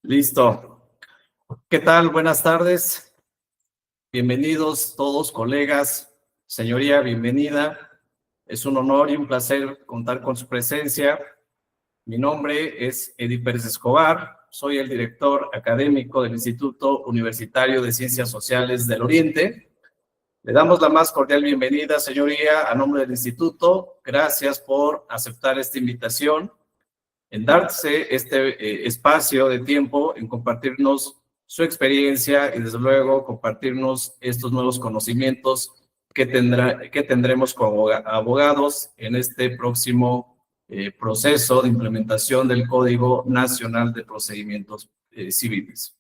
Listo. ¿Qué tal? Buenas tardes. Bienvenidos todos, colegas. Señoría, bienvenida. Es un honor y un placer contar con su presencia. Mi nombre es Eddie Pérez Escobar. Soy el director académico del Instituto Universitario de Ciencias Sociales del Oriente. Le damos la más cordial bienvenida, señoría, a nombre del instituto. Gracias por aceptar esta invitación, en darse este espacio de tiempo, en compartirnos su experiencia y desde luego compartirnos estos nuevos conocimientos que tendremos como abogados en este próximo proceso de implementación del Código Nacional de Procedimientos Civiles.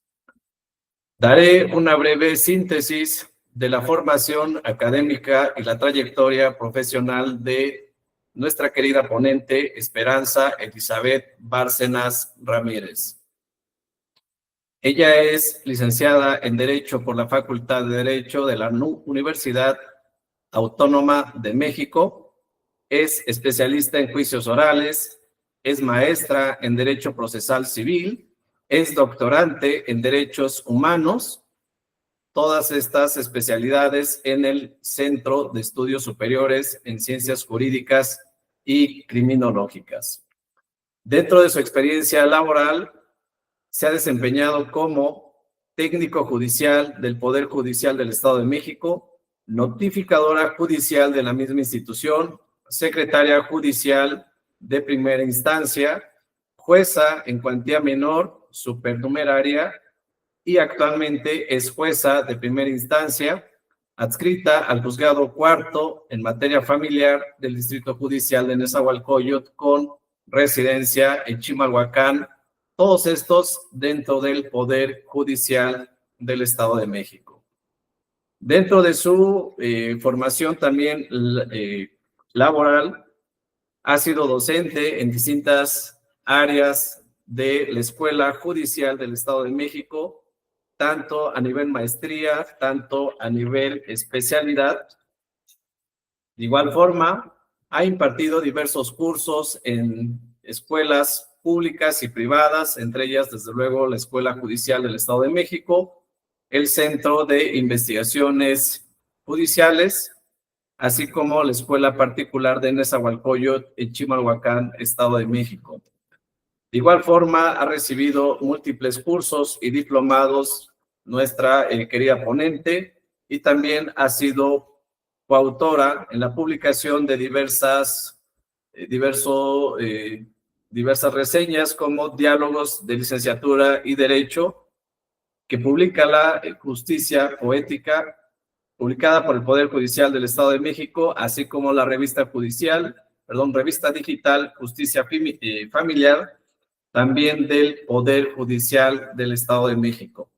Daré una breve síntesis de la formación académica y la trayectoria profesional de nuestra querida ponente Esperanza Elizabeth Bárcenas Ramírez. Ella es licenciada en Derecho por la Facultad de Derecho de la Universidad Autónoma de México, es especialista en juicios orales, es maestra en Derecho Procesal Civil, es doctorante en Derechos Humanos, todas estas especialidades en el Centro de Estudios Superiores en Ciencias Jurídicas y Criminológicas. Dentro de su experiencia laboral, se ha desempeñado como técnico judicial del Poder Judicial del Estado de México, notificadora judicial de la misma institución, secretaria judicial de primera instancia, jueza en cuantía menor, supernumeraria, y actualmente es jueza de primera instancia, adscrita al Juzgado Cuarto en materia familiar del Distrito Judicial de Nezahualcóyotl con residencia en Chimalhuacán, todos estos dentro del Poder Judicial del Estado de México. Dentro de su formación también laboral, ha sido docente en distintas áreas de la Escuela Judicial del Estado de México, tanto a nivel maestría, tanto a nivel especialidad. De igual forma, ha impartido diversos cursos en escuelas públicas y privadas, entre ellas, desde luego, la Escuela Judicial del Estado de México, el Centro de Investigaciones Judiciales, así como la Escuela Particular de Nezahualcóyotl en Chimalhuacán, Estado de México. De igual forma, ha recibido múltiples cursos y diplomados nuestra querida ponente, y también ha sido coautora en la publicación de diversas reseñas como Diálogos de Licenciatura y Derecho, que publica la Justicia Poética, publicada por el Poder Judicial del Estado de México, así como la revista digital Justicia Familiar, también del Poder Judicial del Estado de México.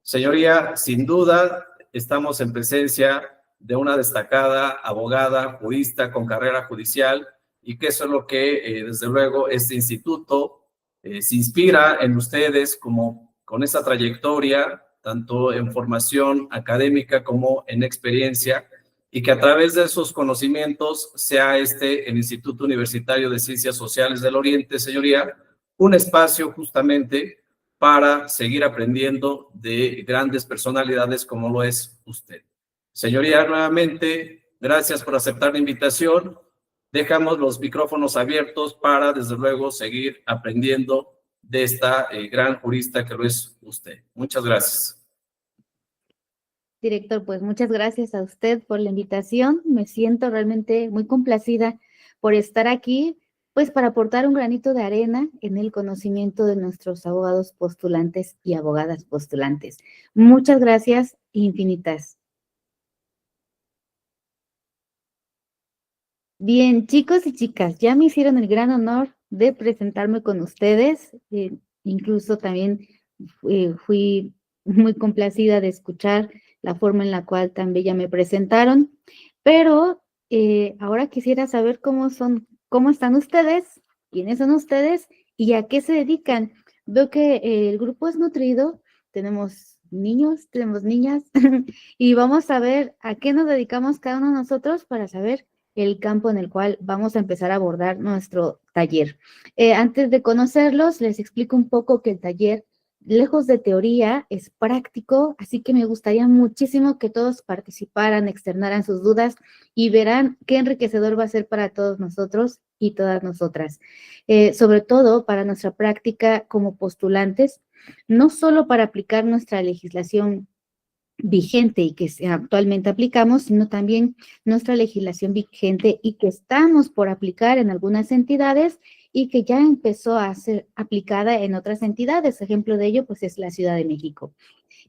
Señoría, sin duda, estamos en presencia de una destacada abogada, jurista con carrera judicial, y que eso es lo que, desde luego, este instituto se inspira en ustedes con esa trayectoria, tanto en formación académica como en experiencia, y que a través de esos conocimientos sea el Instituto Universitario de Ciencias Sociales del Oriente, señoría, un espacio justamente para seguir aprendiendo de grandes personalidades como lo es usted. Señoría, nuevamente, gracias por aceptar la invitación. Dejamos los micrófonos abiertos para, desde luego, seguir aprendiendo de esta gran jurista que lo es usted. Muchas gracias. Director, pues muchas gracias a usted por la invitación. Me siento realmente muy complacida por estar aquí, pues para aportar un granito de arena en el conocimiento de nuestros abogados postulantes y abogadas postulantes. Muchas gracias infinitas. Bien, chicos y chicas, ya me hicieron el gran honor de presentarme con ustedes. Incluso también fui muy complacida de escuchar la forma en la cual tan bella me presentaron, pero ahora quisiera saber cómo están ustedes, quiénes son ustedes y a qué se dedican. Veo que el grupo es nutrido, tenemos niños, tenemos niñas, y vamos a ver a qué nos dedicamos cada uno de nosotros para saber el campo en el cual vamos a empezar a abordar nuestro taller. Antes de conocerlos, les explico un poco que el taller lejos de teoría, es práctico, así que me gustaría muchísimo que todos participaran, externaran sus dudas y verán qué enriquecedor va a ser para todos nosotros y todas nosotras. Sobre todo para nuestra práctica como postulantes, no solo para aplicar nuestra legislación vigente y que actualmente aplicamos, sino también nuestra legislación vigente y que estamos por aplicar en algunas entidades y que ya empezó a ser aplicada en otras entidades. Ejemplo de ello, pues es la Ciudad de México.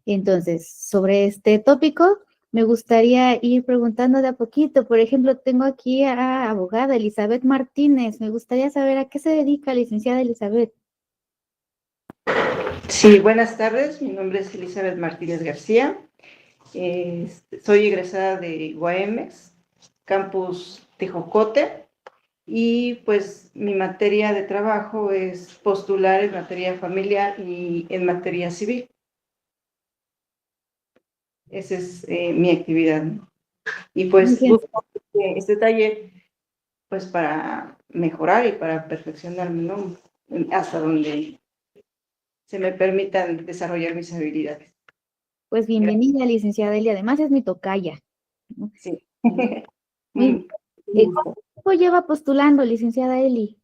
Entonces, sobre este tópico, me gustaría ir preguntando de a poquito. Por ejemplo, tengo aquí a abogada Elizabeth Martínez. Me gustaría saber a qué se dedica, licenciada Elizabeth. Sí, buenas tardes. Mi nombre es Elizabeth Martínez García. Soy egresada de Guaemex, campus Tejocote, y pues mi materia de trabajo es postular en materia familiar y en materia civil. Esa es mi actividad, ¿no? Y pues busco este taller pues para mejorar y para perfeccionarme, ¿no? Hasta donde se me permitan desarrollar mis habilidades. Pues bienvenida, licenciada Eli. Además es mi tocaya, ¿no? Sí. Muy bien. ¿Cuánto tiempo lleva postulando, licenciada Eli?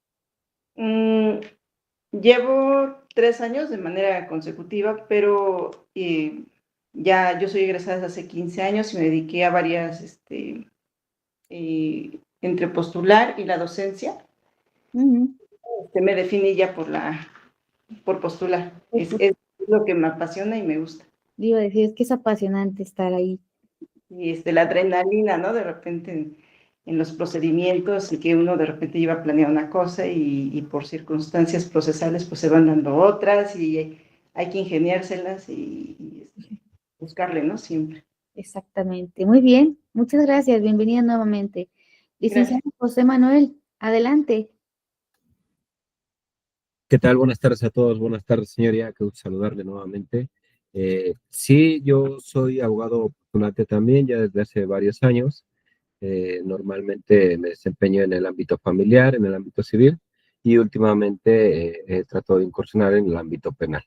Llevo 3 años de manera consecutiva, pero ya yo soy egresada desde hace 15 años y me dediqué a varias, entre postular y la docencia. Me definí ya por postular. Es lo que me apasiona y me gusta. Digo, decir, es que es apasionante estar ahí. Y la adrenalina, ¿no? De repente en los procedimientos y que uno de repente iba a planear una cosa y por circunstancias procesales pues se van dando otras y hay que ingeniárselas y buscarle, ¿no? Siempre. Exactamente. Muy bien. Muchas gracias. Bienvenida nuevamente. Licenciado Gracias. José Manuel, adelante. ¿Qué tal? Buenas tardes a todos. Buenas tardes, señoría. Qué gusto saludarle nuevamente. Sí, yo soy abogado postulante también, ya desde hace varios años. Normalmente me desempeño en el ámbito familiar, en el ámbito civil, y últimamente he tratado de incursionar en el ámbito penal.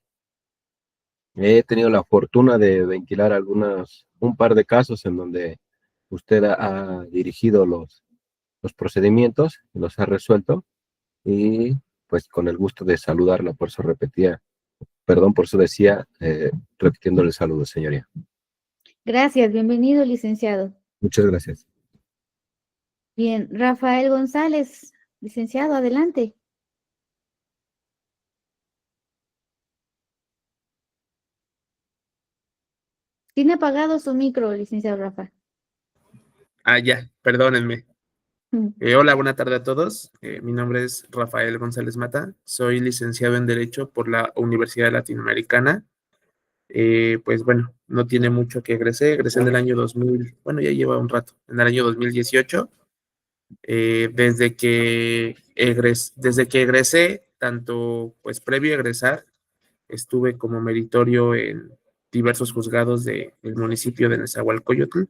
He tenido la fortuna de ventilar un par de casos en donde usted ha dirigido los procedimientos, los ha resuelto, y pues con el gusto de saludarla, por eso repetía, perdón, por eso decía, repitiéndole saludos, señoría. Gracias. Bienvenido, licenciado. Muchas gracias. Bien, Rafael González, licenciado, adelante. Tiene apagado su micro, licenciado Rafa. Ya, perdónenme. Hola, buena tarde a todos. Mi nombre es Rafael González Mata. Soy licenciado en Derecho por la Universidad Latinoamericana. Pues bueno, no tiene mucho que egresé. Egresé en el año 2000, bueno, ya lleva un rato, en el año 2018. Desde que egresé, tanto pues previo a egresar, estuve como meritorio en diversos juzgados del municipio de Nezahualcóyotl.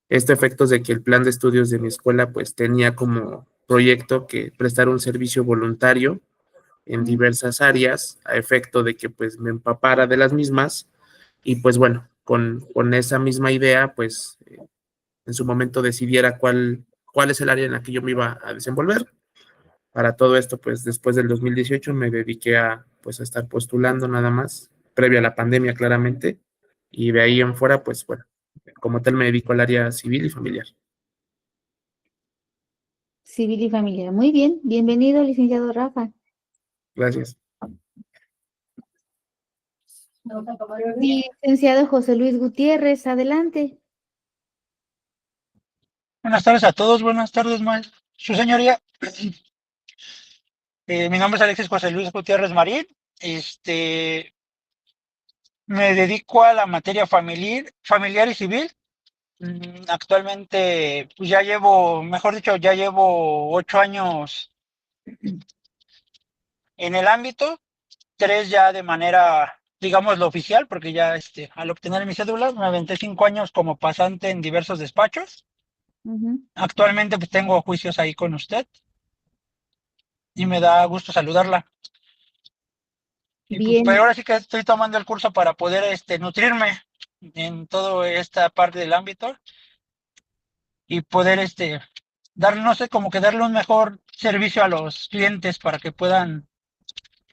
Esto a efectos de que el plan de estudios de mi escuela pues tenía como proyecto que prestar un servicio voluntario en diversas áreas a efecto de que pues me empapara de las mismas y pues bueno, con esa misma idea pues en su momento decidiera cuál es el área en la que yo me iba a desenvolver. Para todo esto pues después del 2018 me dediqué a pues a estar postulando nada más, previo a la pandemia claramente, y de ahí en fuera pues bueno, como tal me dedico al área civil y familiar. Civil y familiar. Muy bien. Bienvenido, licenciado Rafa. Gracias. Licenciado José Luis Gutiérrez, adelante. Buenas tardes a todos, buenas tardes, su señoría. Mi nombre es Alexis José Luis Gutiérrez Marín. Me dedico a la materia familiar y civil. Actualmente, pues ya llevo, mejor dicho, ya llevo 8 años en el ámbito, 3 ya de manera, digamos, lo oficial, porque ya al obtener mi cédula me aventé 5 años como pasante en diversos despachos. Actualmente pues tengo juicios ahí con usted y me da gusto saludarla. Y Bien. pues ahora sí que estoy tomando el curso para poder nutrirme en toda esta parte del ámbito y poder dar, no sé, como que darle un mejor servicio a los clientes para que puedan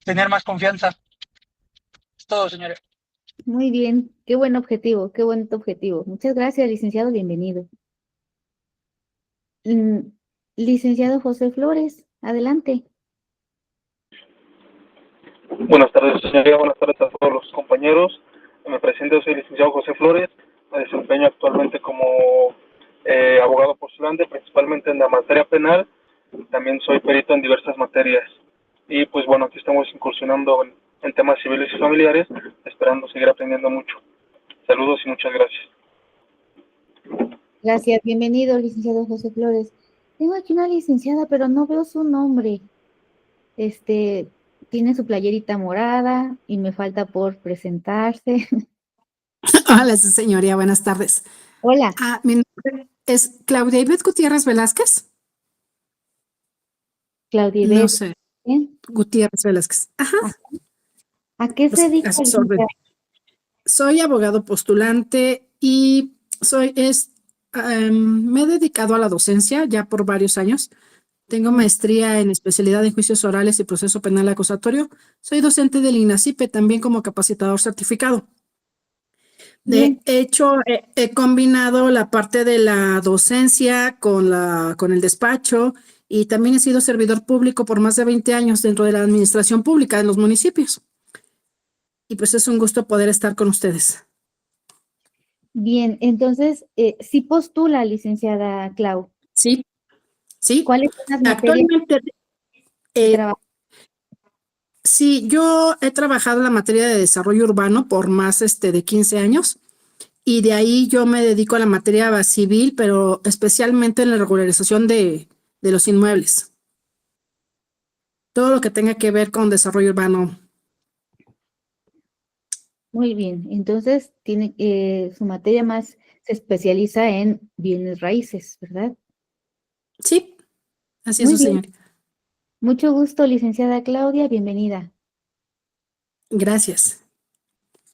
tener más confianza. Es todo, señores. Muy bien, qué buen objetivo, qué buen objetivo. Muchas gracias, licenciado, bienvenido. Mm, Licenciado José Flores, adelante. Buenas tardes, señoría. Buenas tardes a todos los compañeros. Me presento, soy el licenciado José Flores. Me desempeño actualmente como abogado postulante, principalmente en la materia penal. También soy perito en diversas materias. Y pues bueno, aquí estamos incursionando en temas civiles y familiares, esperando seguir aprendiendo mucho. Saludos y muchas gracias. Gracias, bienvenido, licenciado José Flores. Tengo aquí una licenciada, pero no veo su nombre. Tiene su playerita morada y me falta por presentarse. Hola, señoría, buenas tardes. Hola, Mi nombre es Claudia Ivette Gutiérrez Velázquez. Claudia No Ibet. sé, Bien. Gutiérrez Velázquez. Ajá, ¿A qué se pues, dedica, a sus licenciada? órdenes. Soy abogado postulante y me he dedicado a la docencia ya por varios años. Tengo maestría en especialidad en juicios orales y proceso penal acusatorio. Soy docente del INACIPE, también como capacitador certificado. De Bien, hecho, he combinado la parte de la docencia con el despacho y también he sido servidor público por más de 20 años dentro de la administración pública en los municipios. Y pues es un gusto poder estar con ustedes. bien. Entonces, sí postula, licenciada Clau. Sí, sí. ¿Cuáles son las materias Actualmente, que eh, trabaja? sí, yo he trabajado en la materia de desarrollo urbano por más de 15 años. Y de ahí yo me dedico a la materia civil, pero especialmente en la regularización de los inmuebles. Todo lo que tenga que ver con desarrollo urbano. Muy bien. Entonces, su materia más se especializa en bienes raíces, ¿verdad? Sí, así es, Muy su bien. señor. Mucho gusto, licenciada Claudia. Bienvenida. Gracias.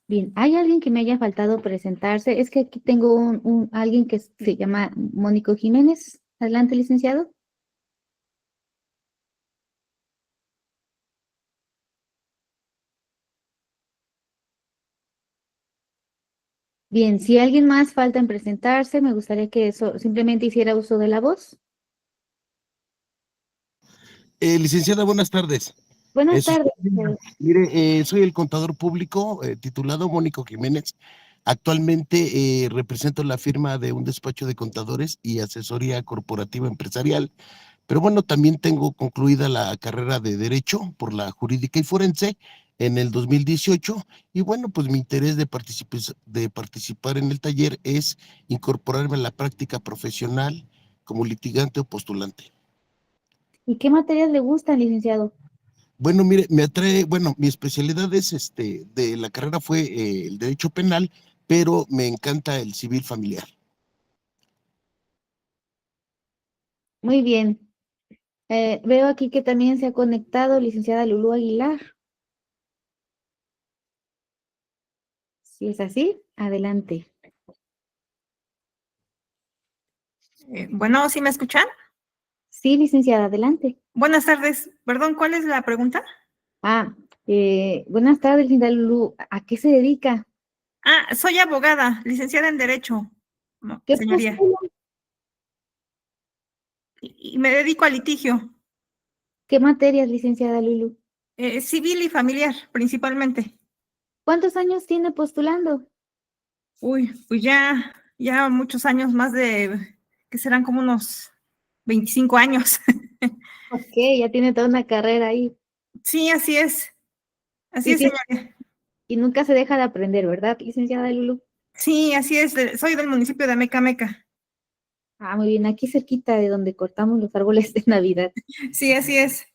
Bien, ¿hay alguien que me haya faltado presentarse? Es que aquí tengo alguien que se llama Mónico Jiménez. Adelante, licenciado. Bien, si alguien más falta en presentarse, me gustaría que eso simplemente hiciera uso de la voz. Licenciada, buenas tardes. Buenas Sus tardes. órdenes. Mire, soy el contador público titulado Mónico Jiménez. Actualmente represento la firma de un despacho de contadores y asesoría corporativa empresarial. Pero bueno, también tengo concluida la carrera de Derecho por la Jurídica y Forense en el 2018. Y bueno, pues mi interés de participar en el taller es incorporarme a la práctica profesional como litigante o postulante. ¿Y qué materias le gustan, licenciado? Bueno, mire, me atrae, bueno, mi especialidad es de la carrera fue el derecho penal, pero me encanta el civil familiar. Muy bien. Veo aquí que también se ha conectado licenciada Lulú Aguilar. Si es así, adelante. Bueno, ¿sí me escuchan? Sí, licenciada, adelante. Buenas tardes. Perdón, ¿cuál es la pregunta? Buenas tardes, licenciada Lulú. ¿A qué se dedica? Soy abogada, licenciada en Derecho, ¿Qué señoría, postula? y me dedico al litigio, ¿Qué materias, licenciada Lulú? civil y familiar, principalmente. ¿Cuántos años tiene postulando? Uy, pues ya muchos años, más de, que serán como unos 25 años. Ok, ya tiene toda una carrera ahí. Sí, así es, Y, sí- señoría. y nunca se deja de aprender, ¿verdad, licenciada Lulú? Sí, así es, soy del municipio de Amecameca. Muy bien, aquí cerquita de donde cortamos los árboles de Navidad. Sí, así es.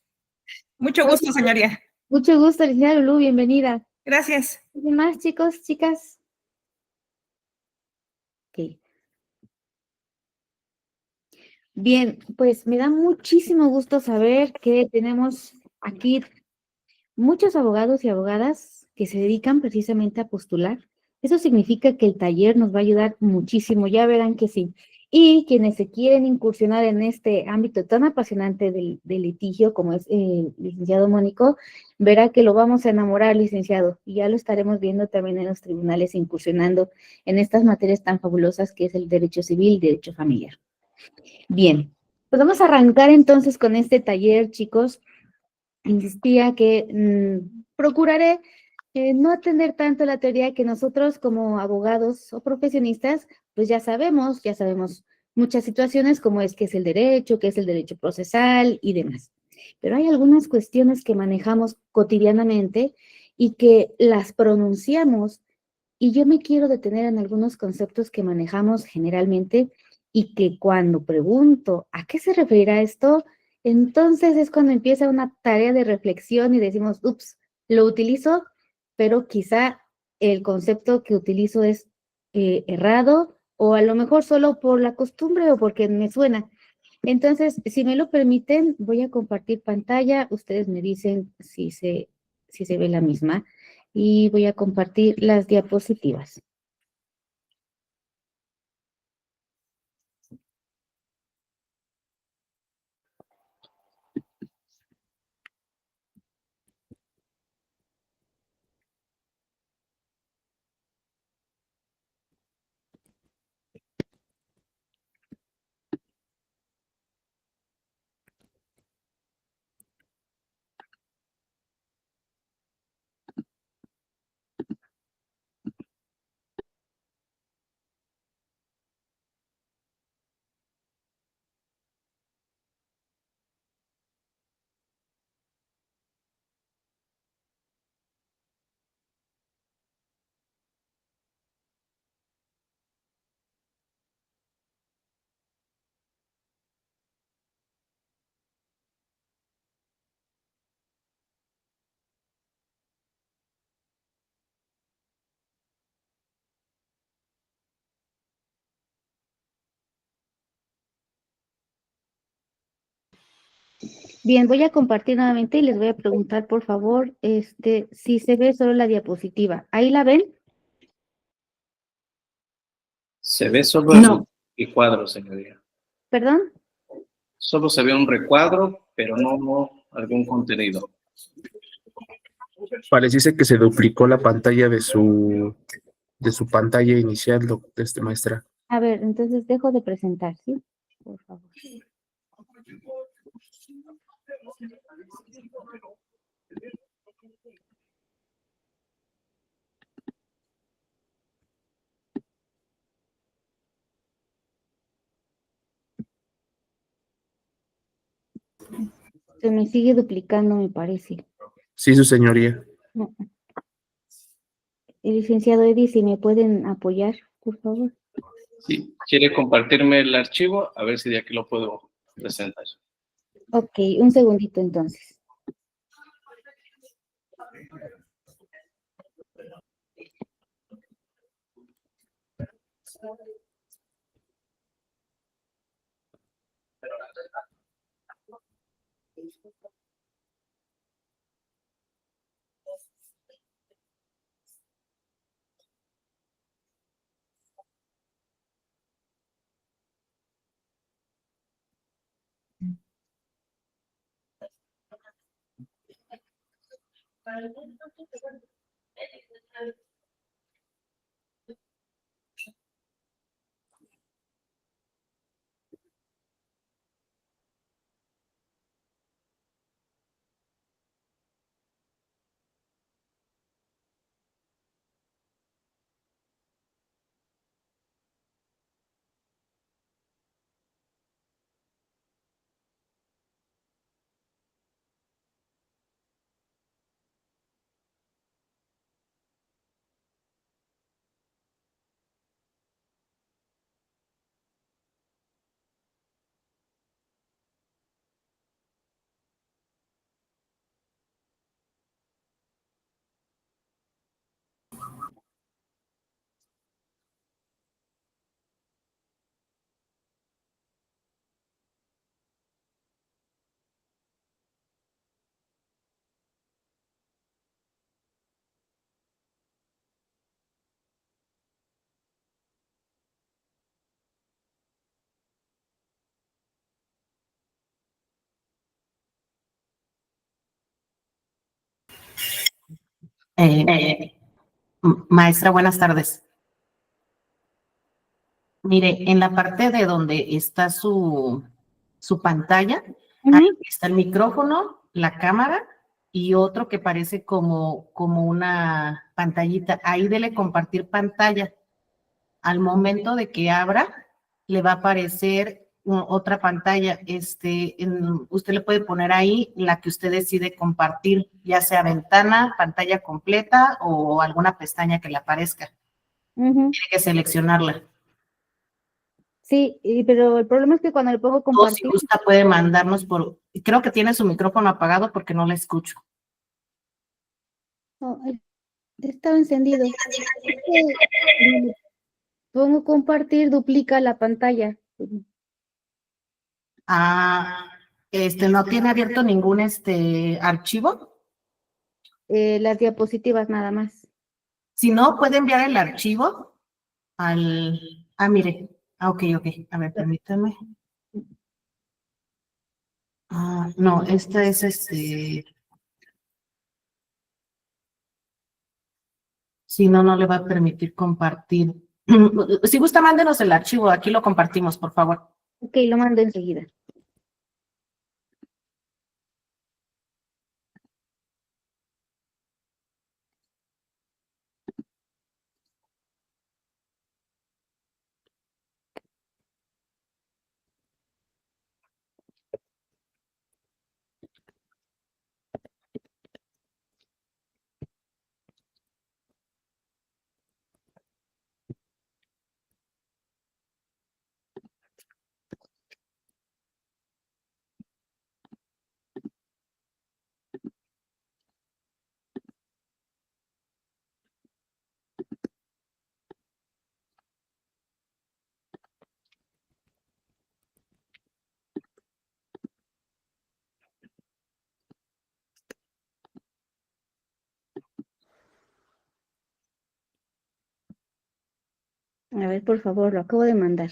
Mucho Muy gusto, señoría. Mucho gusto, licenciada Lulú, bienvenida. Gracias. ¿Alguien más, chicos, chicas? Ok. Bien, pues me da muchísimo gusto saber que tenemos aquí muchos abogados y abogadas que se dedican precisamente a postular. Eso significa que el taller nos va a ayudar muchísimo, ya verán que sí. Y quienes se quieren incursionar en este ámbito tan apasionante del litigio como es el licenciado Mónico, verá que lo vamos a enamorar, licenciado, y ya lo estaremos viendo también en los tribunales incursionando en estas materias tan fabulosas que es el derecho civil y derecho familiar. Bien, pues vamos a arrancar entonces con este taller, chicos. Insistía que procuraré no atender tanto la teoría que nosotros como abogados o profesionistas, pues ya sabemos muchas situaciones como es que es el derecho procesal y demás. Pero hay algunas cuestiones que manejamos cotidianamente y que las pronunciamos, y yo me quiero detener en algunos conceptos que manejamos generalmente y que cuando pregunto ¿a qué se referirá esto? Entonces es cuando empieza una tarea de reflexión y decimos, ups, lo utilizo, pero quizá el concepto que utilizo es errado o a lo mejor solo por la costumbre o porque me suena. Entonces, si me lo permiten, voy a compartir pantalla. Ustedes me dicen si se ve la misma y voy a compartir las diapositivas. Bien, voy a compartir nuevamente y les voy a preguntar, por favor, si se ve solo la diapositiva. ¿Ahí la ven? Se ve solo No. el cuadro, señoría. ¿Perdón? Solo se ve un recuadro, pero no algún contenido. Pareciese que se duplicó la pantalla de su pantalla inicial, maestra. A ver, entonces dejo de presentar, ¿sí? Por favor. Se me sigue duplicando, me parece. Sí, su señoría. No. El licenciado Eddie, si me pueden apoyar, por favor. Sí, ¿quiere compartirme el archivo? A ver si de aquí lo puedo presentar. Ok, un segundito entonces. Maestra, buenas tardes. Mire, en la parte de donde está su pantalla, ahí está el micrófono, la cámara y otro que parece como una pantallita. Ahí dele compartir pantalla. Al momento de que abra, le va a aparecer otra pantalla. Usted le puede poner ahí la que usted decide compartir, ya sea ventana, pantalla completa o alguna pestaña que le aparezca. Tiene que seleccionarla. Sí, pero el problema es que cuando le pongo O si compartir, gusta puede mandarnos creo que tiene su micrófono apagado porque no la escucho. no, estaba encendido. Cuando pongo compartir, duplica la pantalla. ¿No tiene abierto ningún archivo? Las diapositivas nada más. Si no, puede enviar el archivo mire. Ok. A ver, permítame. No, esta es Si no, no le va a permitir compartir. Si gusta, mándenos el archivo. Aquí lo compartimos, por favor. Ok, lo mando enseguida. A ver, por favor, lo acabo de mandar.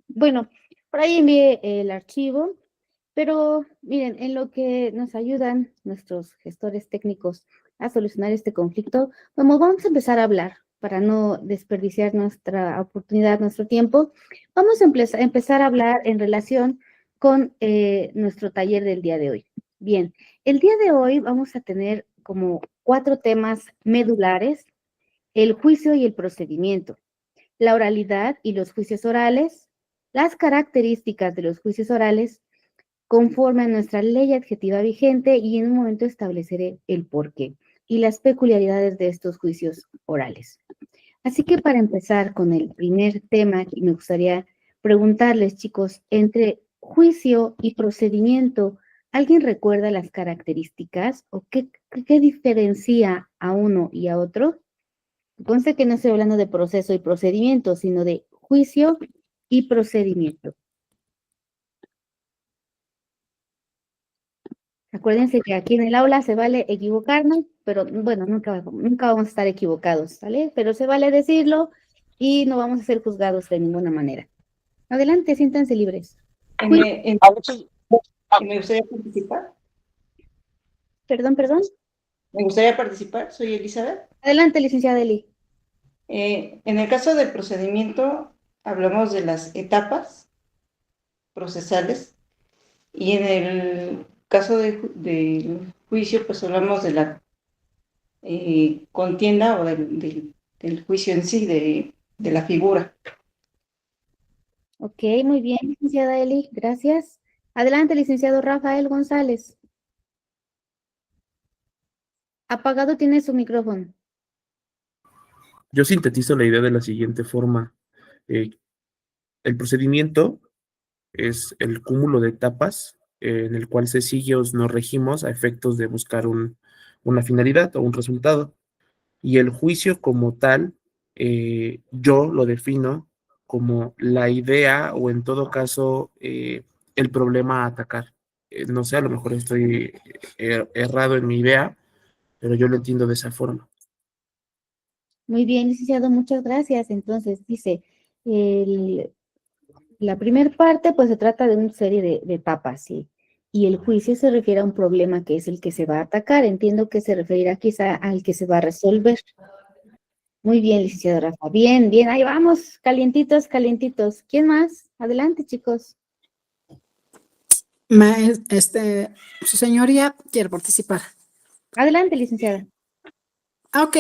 Bueno, por ahí envié el archivo, pero miren, en lo que nos ayudan nuestros gestores técnicos a solucionar este conflicto, vamos a empezar a hablar para no desperdiciar nuestra oportunidad, nuestro tiempo. Vamos a empezar a hablar en relación con nuestro taller del día de hoy. Bien, el día de hoy vamos a tener como 4 temas medulares: el juicio y el procedimiento, la oralidad y los juicios orales, las características de los juicios orales, conforme a nuestra ley adjetiva vigente y en un momento estableceré el porqué y las peculiaridades de estos juicios orales. Así que para empezar con el primer tema, me gustaría preguntarles, chicos, entre juicio y procedimiento, ¿alguien recuerda las características o qué diferencia a uno y a otro? Conste que no estoy hablando de proceso y procedimiento, sino de juicio y procedimiento. Acuérdense que aquí en el aula se vale equivocarnos, pero bueno, nunca vamos a estar equivocados, ¿sale? Pero se vale decirlo y no vamos a ser juzgados de ninguna manera. Adelante, siéntanse libres. Me gustaría participar. Perdón. Me gustaría participar, soy Elizabeth. Adelante, licenciada Eli. En el caso del procedimiento, hablamos de las etapas procesales y en el caso del juicio, pues hablamos de la contienda o del juicio en sí, de la figura. Ok, muy bien, licenciada Eli, gracias. Adelante, licenciado Rafael González. Apagado tiene su micrófono. Yo sintetizo la idea de la siguiente forma. El procedimiento es el cúmulo de etapas en el cual se sigue o nos regimos a efectos de buscar una finalidad o un resultado. Y el juicio como tal, yo lo defino como la idea o en todo caso el problema a atacar. No sé, a lo mejor estoy errado en mi idea, pero yo lo entiendo de esa forma. Muy bien, licenciado, muchas gracias. Entonces, dice, la primera parte, pues se trata de una serie de etapas, ¿sí? Y el juicio se refiere a un problema que es el que se va a atacar. Entiendo que se referirá quizá al que se va a resolver. Muy bien, licenciado Rafa. Bien, ahí vamos, calientitos. ¿Quién más? Adelante, chicos. Su señoría quiere participar. Adelante, licenciada. Ok,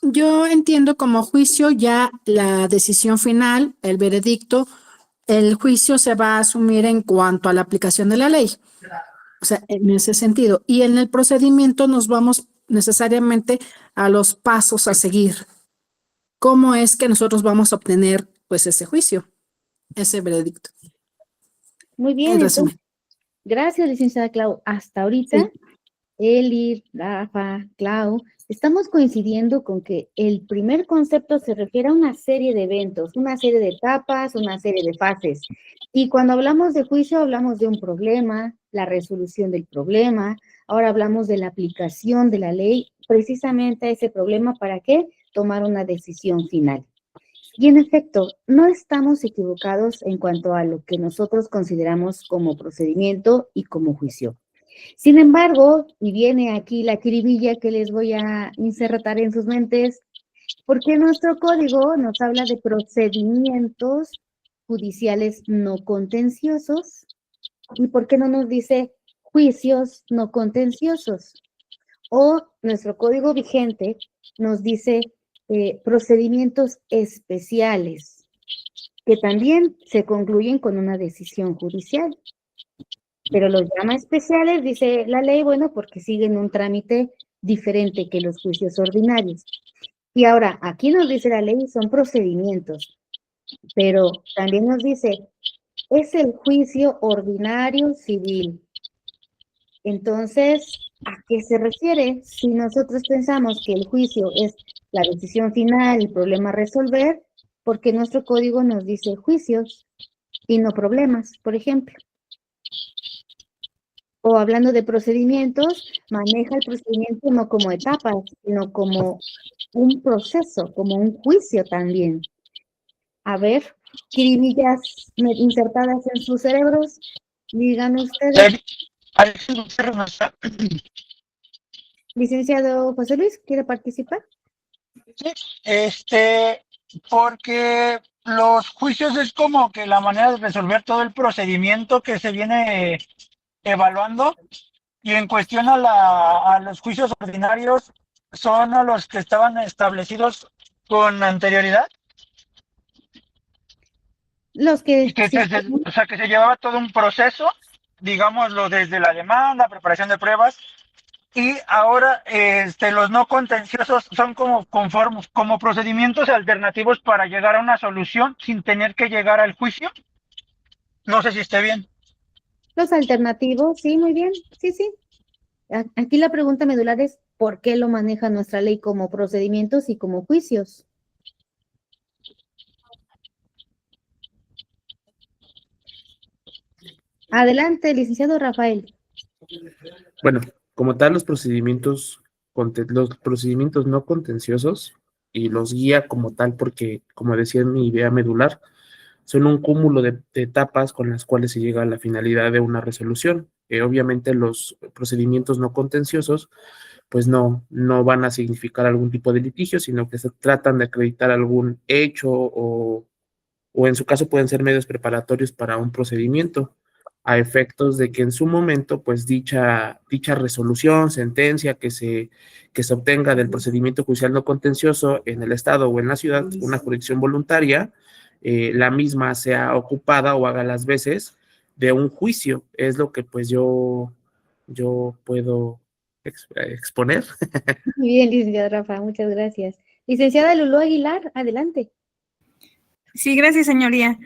yo entiendo como juicio ya la decisión final, el veredicto, el juicio se va a asumir en cuanto a la aplicación de la ley. O sea, en ese sentido. Y en el procedimiento nos vamos necesariamente a los pasos a seguir. ¿Cómo es que nosotros vamos a obtener, pues, ese juicio, ese veredicto? Muy bien, En entonces, resumen. gracias, licenciada Clau. Hasta ahorita, sí. Eli, Rafa, Clau, estamos coincidiendo con que el primer concepto se refiere a una serie de eventos, una serie de etapas, una serie de fases. Y cuando hablamos de juicio, hablamos de un problema, la resolución del problema. Ahora hablamos de la aplicación de la ley, precisamente a ese problema, ¿para qué? Tomar una decisión final. Y en efecto, no estamos equivocados en cuanto a lo que nosotros consideramos como procedimiento y como juicio. Sin embargo, y viene aquí la kiribilla que les voy a insertar en sus mentes, porque nuestro código nos habla de procedimientos judiciales no contenciosos, y por qué no nos dice juicios no contenciosos. O nuestro código vigente nos dice procedimientos especiales, que también se concluyen con una decisión judicial. Pero los llama especiales, dice la ley, bueno, porque siguen un trámite diferente que los juicios ordinarios. Y ahora, aquí nos dice la ley, son procedimientos, pero también nos dice, es el juicio ordinario civil. Entonces, ¿a qué se refiere? Si nosotros pensamos que el juicio es la decisión final, el problema a resolver, porque nuestro código nos dice juicios y no problemas, por ejemplo. O hablando de procedimientos, maneja el procedimiento no como etapas, sino como un proceso, como un juicio también. A ver, kiribillas insertadas en sus cerebros, digan ustedes. Licenciado José Luis, ¿quiere participar? Sí, porque los juicios es como que la manera de resolver todo el procedimiento que se viene evaluando, y en cuestión a los juicios ordinarios son a los que estaban establecidos con anterioridad. Los que, o sea, que se llevaba todo un proceso digámoslo, desde la demanda, preparación de pruebas, y ahora los no contenciosos son como procedimientos alternativos para llegar a una solución sin tener que llegar al juicio. No sé si esté bien. Los alternativos, sí, muy bien, sí, sí. Aquí la pregunta medular es, ¿por qué lo maneja nuestra ley como procedimientos y como juicios? Adelante, licenciado Rafael. Bueno, como tal, los procedimientos no contenciosos y los guía como tal, porque, como decía en mi idea medular, son un cúmulo de etapas con las cuales se llega a la finalidad de una resolución. Obviamente los procedimientos no contenciosos pues no van a significar algún tipo de litigio, sino que se tratan de acreditar algún hecho o en su caso pueden ser medios preparatorios para un procedimiento, a efectos de que en su momento, pues dicha resolución, sentencia que se obtenga del procedimiento judicial no contencioso en el Estado o en la ciudad, una jurisdicción voluntaria, la misma sea ocupada o haga las veces de un juicio. Es lo que pues yo puedo exponer. Muy bien, licenciado Rafa, muchas gracias. Licenciada Lulú Aguilar, adelante. Sí, gracias, señoría.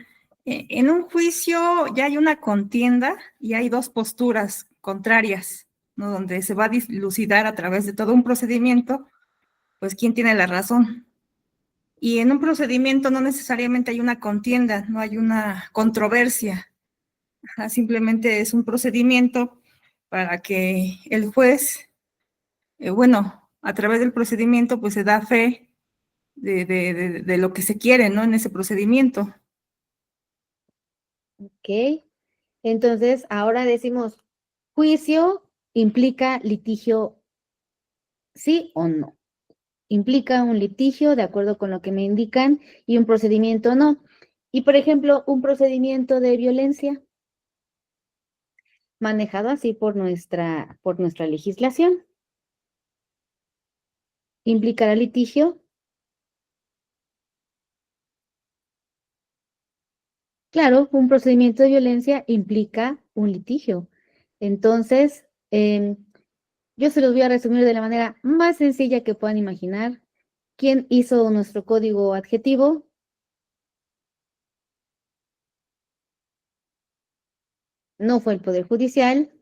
En un juicio ya hay una contienda y hay dos posturas contrarias, ¿no? Donde se va a dilucidar a través de todo un procedimiento, pues quién tiene la razón. Y en un procedimiento no necesariamente hay una contienda, no hay una controversia. Simplemente es un procedimiento para que el juez, a través del procedimiento, pues se da fe de lo que se quiere, ¿no? En ese procedimiento. Ok, entonces ahora decimos, juicio implica litigio, ¿sí o no? Implica un litigio, de acuerdo con lo que me indican, y un procedimiento no. Y, por ejemplo, un procedimiento de violencia, manejado así por nuestra legislación. ¿Implicará litigio? Claro, un procedimiento de violencia implica un litigio. Entonces, yo se los voy a resumir de la manera más sencilla que puedan imaginar. ¿Quién hizo nuestro código adjetivo? No fue el Poder Judicial.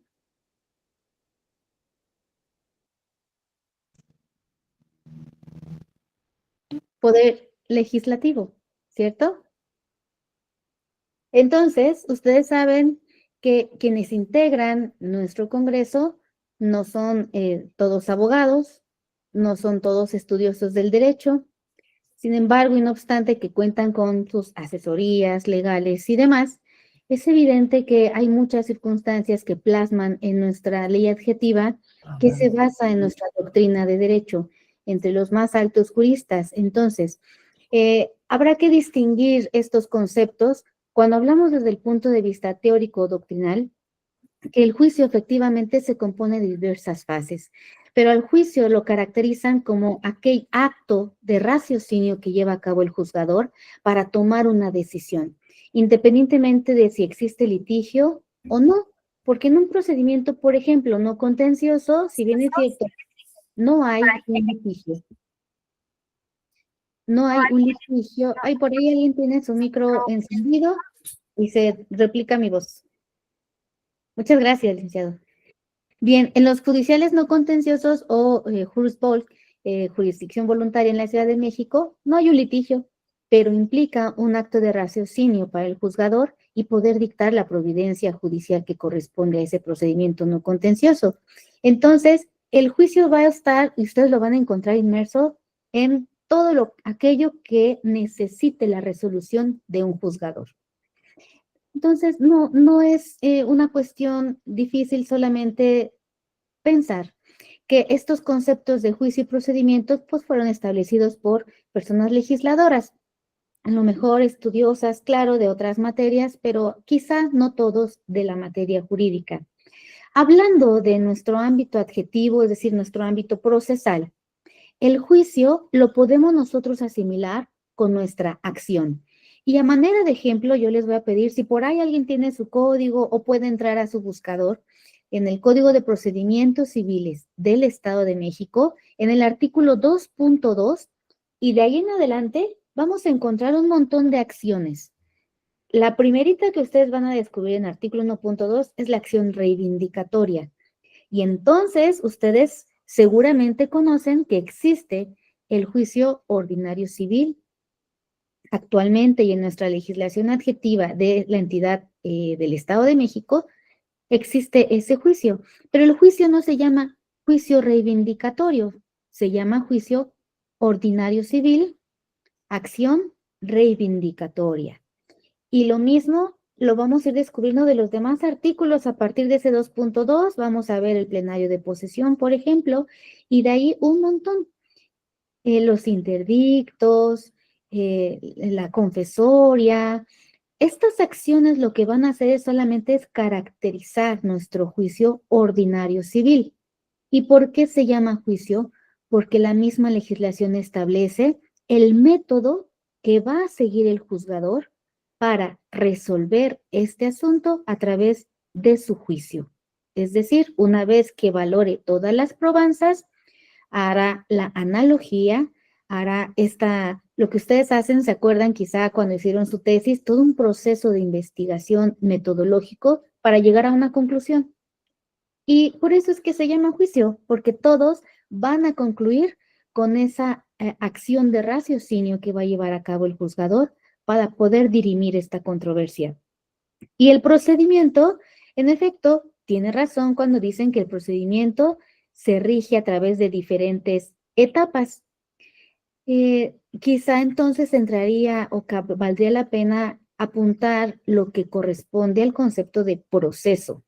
Poder Legislativo, ¿cierto? Entonces, ustedes saben que quienes integran nuestro Congreso no son todos abogados, no son todos estudiosos del derecho. Sin embargo, y no obstante que cuentan con sus asesorías legales y demás, es evidente que hay muchas circunstancias que plasman en nuestra ley adjetiva que se basa en nuestra doctrina de derecho, entre los más altos juristas. Entonces, habrá que distinguir estos conceptos cuando hablamos desde el punto de vista teórico o doctrinal, que el juicio efectivamente se compone de diversas fases, pero al juicio lo caracterizan como aquel acto de raciocinio que lleva a cabo el juzgador para tomar una decisión, independientemente de si existe litigio o no, porque en un procedimiento, por ejemplo, no contencioso, si bien es cierto, no hay un litigio. No hay un litigio. Ay, por ahí alguien tiene su micro encendido y se replica mi voz. Muchas gracias, licenciado. Bien, en los judiciales no contenciosos o jurisdol, jurisdicción voluntaria en la Ciudad de México, no hay un litigio, pero implica un acto de raciocinio para el juzgador y poder dictar la providencia judicial que corresponde a ese procedimiento no contencioso. Entonces, el juicio va a estar, y ustedes lo van a encontrar inmerso en todo aquello que necesite la resolución de un juzgador. Entonces, no es una cuestión difícil solamente pensar que estos conceptos de juicio y procedimientos pues fueron establecidos por personas legisladoras, a lo mejor estudiosas, claro, de otras materias, pero quizá no todos de la materia jurídica. Hablando de nuestro ámbito adjetivo, es decir, nuestro ámbito procesal, el juicio lo podemos nosotros asimilar con nuestra acción. Y a manera de ejemplo, yo les voy a pedir, si por ahí alguien tiene su código o puede entrar a su buscador, en el Código de Procedimientos Civiles del Estado de México, en el artículo 2.2, y de ahí en adelante vamos a encontrar un montón de acciones. La primerita que ustedes van a descubrir en artículo 1.2 es la acción reivindicatoria. Y entonces ustedes seguramente conocen que existe el juicio ordinario civil. Actualmente y en nuestra legislación adjetiva de la entidad del Estado de México, existe ese juicio. Pero el juicio no se llama juicio reivindicatorio, se llama juicio ordinario civil, acción reivindicatoria. Y lo mismo lo vamos a ir descubriendo de los demás artículos. A partir de ese 2.2 vamos a ver el plenario de posesión, por ejemplo, y de ahí un montón. Los interdictos, la confesoria. Estas acciones lo que van a hacer solamente es caracterizar nuestro juicio ordinario civil. ¿Y por qué se llama juicio? Porque la misma legislación establece el método que va a seguir el juzgador para resolver este asunto a través de su juicio. Es decir, una vez que valore todas las probanzas, hará la analogía, hará lo que ustedes hacen, ¿se acuerdan quizá cuando hicieron su tesis? Todo un proceso de investigación metodológico para llegar a una conclusión. Y por eso es que se llama juicio, porque todos van a concluir con esa acción de raciocinio que va a llevar a cabo el juzgador para poder dirimir esta controversia. Y el procedimiento, en efecto, tiene razón cuando dicen que el procedimiento se rige a través de diferentes etapas. Quizá entonces entraría o valdría la pena apuntar lo que corresponde al concepto de proceso.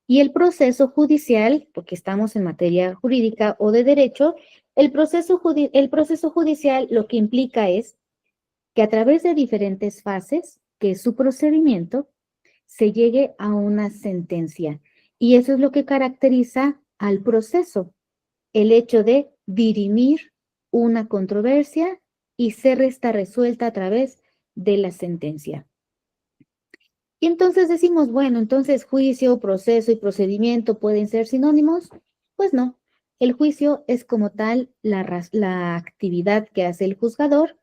Y el proceso judicial, porque estamos en materia jurídica o de derecho, el proceso judicial lo que implica es que a través de diferentes fases, que es su procedimiento, se llegue a una sentencia. Y eso es lo que caracteriza al proceso, el hecho de dirimir una controversia y ser esta resuelta a través de la sentencia. Y entonces decimos, bueno, entonces juicio, proceso y procedimiento pueden ser sinónimos. Pues no, el juicio es como tal la actividad que hace el juzgador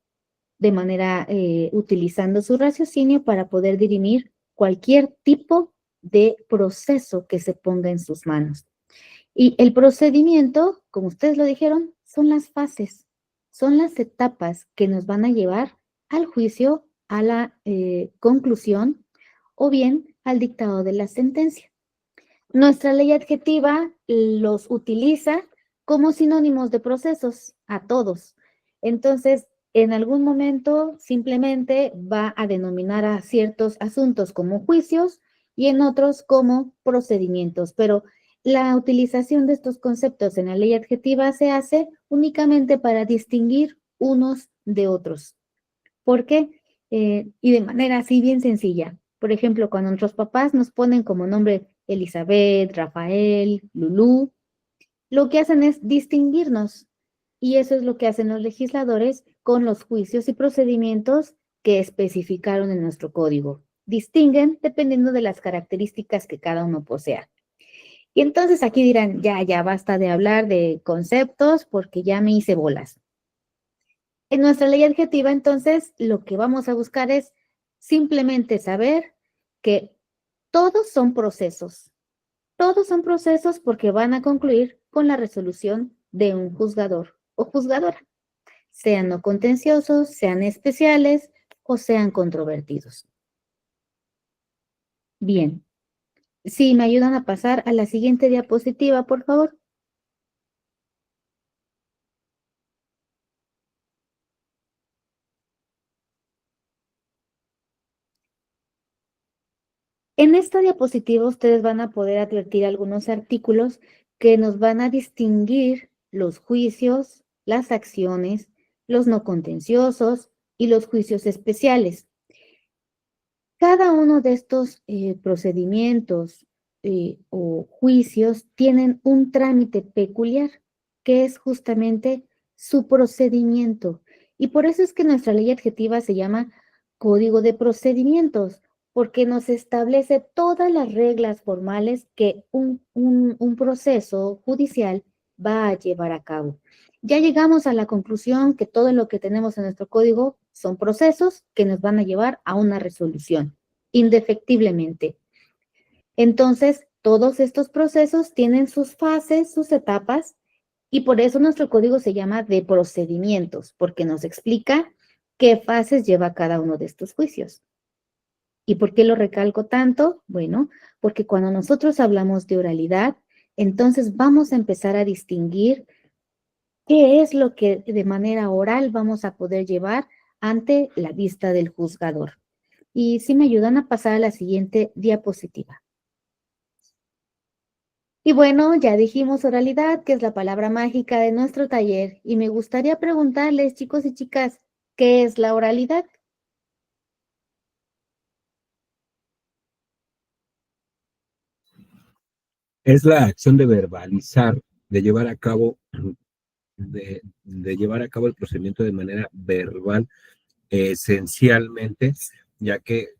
de manera utilizando su raciocinio para poder dirimir cualquier tipo de proceso que se ponga en sus manos. Y el procedimiento, como ustedes lo dijeron, son las fases, son las etapas que nos van a llevar al juicio, a la conclusión o bien al dictado de la sentencia. Nuestra ley adjetiva los utiliza como sinónimos de procesos a todos. Entonces, en algún momento simplemente va a denominar a ciertos asuntos como juicios y en otros como procedimientos, pero la utilización de estos conceptos en la ley adjetiva se hace únicamente para distinguir unos de otros. ¿Por qué? Y de manera así bien sencilla. Por ejemplo, cuando nuestros papás nos ponen como nombre Elizabeth, Rafael, Lulú, lo que hacen es distinguirnos. Y eso es lo que hacen los legisladores con los juicios y procedimientos que especificaron en nuestro código. Distinguen dependiendo de las características que cada uno posea. Y entonces aquí dirán, ya basta de hablar de conceptos porque ya me hice bolas. En nuestra ley adjetiva, entonces, lo que vamos a buscar es simplemente saber que todos son procesos. Todos son procesos porque van a concluir con la resolución de un juzgador o juzgadora, sean no contenciosos, sean especiales o sean controvertidos. Bien. Sí, me ayudan a pasar a la siguiente diapositiva, por favor. En esta diapositiva ustedes van a poder advertir algunos artículos que nos van a distinguir los juicios, las acciones, los no contenciosos y los juicios especiales. Cada uno de estos procedimientos o juicios tienen un trámite peculiar, que es justamente su procedimiento. Y por eso es que nuestra ley adjetiva se llama Código de Procedimientos, porque nos establece todas las reglas formales que un proceso judicial va a llevar a cabo. Ya llegamos a la conclusión que todo lo que tenemos en nuestro código son procesos que nos van a llevar a una resolución, indefectiblemente. Entonces, todos estos procesos tienen sus fases, sus etapas, y por eso nuestro código se llama de procedimientos, porque nos explica qué fases lleva cada uno de estos juicios. ¿Y por qué lo recalco tanto? Bueno, porque cuando nosotros hablamos de oralidad, entonces vamos a empezar a distinguir qué es lo que de manera oral vamos a poder llevar ante la vista del juzgador. Y si me ayudan a pasar a la siguiente diapositiva. Y bueno, ya dijimos oralidad, que es la palabra mágica de nuestro taller, y me gustaría preguntarles, chicos y chicas, ¿qué es la oralidad? Es la acción de verbalizar, de llevar a cabo, de llevar a cabo el procedimiento de manera verbal, esencialmente, ya que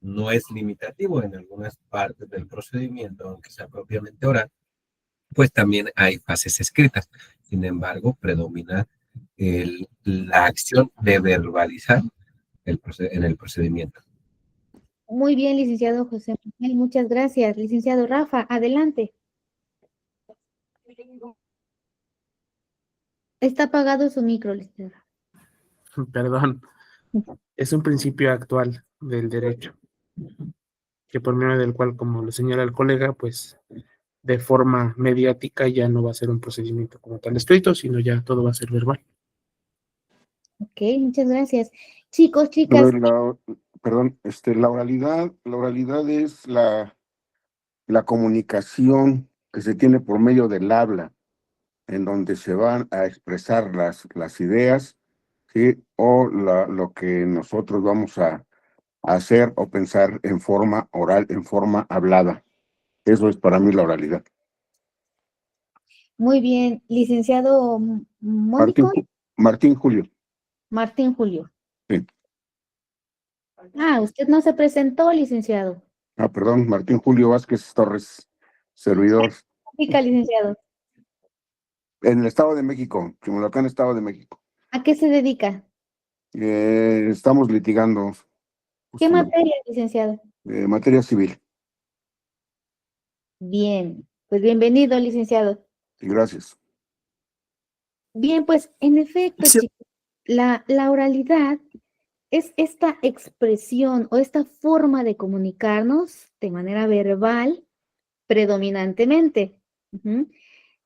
no es limitativo en algunas partes del procedimiento, aunque sea propiamente oral, pues también hay fases escritas. Sin embargo, predomina la acción de verbalizar en el procedimiento. Muy bien, licenciado José Manuel, muchas gracias. Licenciado Rafa, adelante. Está apagado su micro, licenciado. Perdón, es un principio actual del derecho, que por medio del cual, como lo señala el colega, pues de forma mediática ya no va a ser un procedimiento como tal escrito, sino ya todo va a ser verbal. Ok, muchas gracias. Chicos, chicas. Perdón, la oralidad es la comunicación que se tiene por medio del habla, en donde se van a expresar las ideas, ¿sí? O lo que nosotros vamos a hacer o pensar en forma oral, en forma hablada. Eso es para mí la oralidad. Muy bien, licenciado Mónico. Martín Julio. Martín Julio. Sí. Ah, usted no se presentó, licenciado. Ah, perdón, Martín Julio Vázquez Torres, servidor. Pica, licenciado. En el Estado de México, Chimalhuacán, Estado de México. ¿A qué se dedica? Estamos litigando. ¿Qué materia, licenciado? Materia civil. Bien, pues bienvenido, licenciado. Y gracias. Bien, pues en efecto, Sí. chicos, la oralidad es esta expresión o esta forma de comunicarnos de manera verbal predominantemente. Ujú.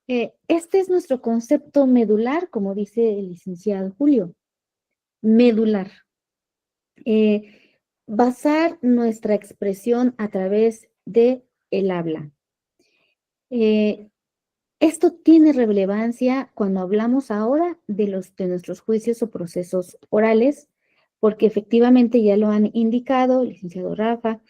Este es nuestro concepto medular, como dice el licenciado Julio. Medular. Basar nuestra expresión a través de el habla. Esto tiene relevancia cuando hablamos ahora de nuestros juicios o procesos orales, porque efectivamente ya lo han indicado, licenciado Rafa,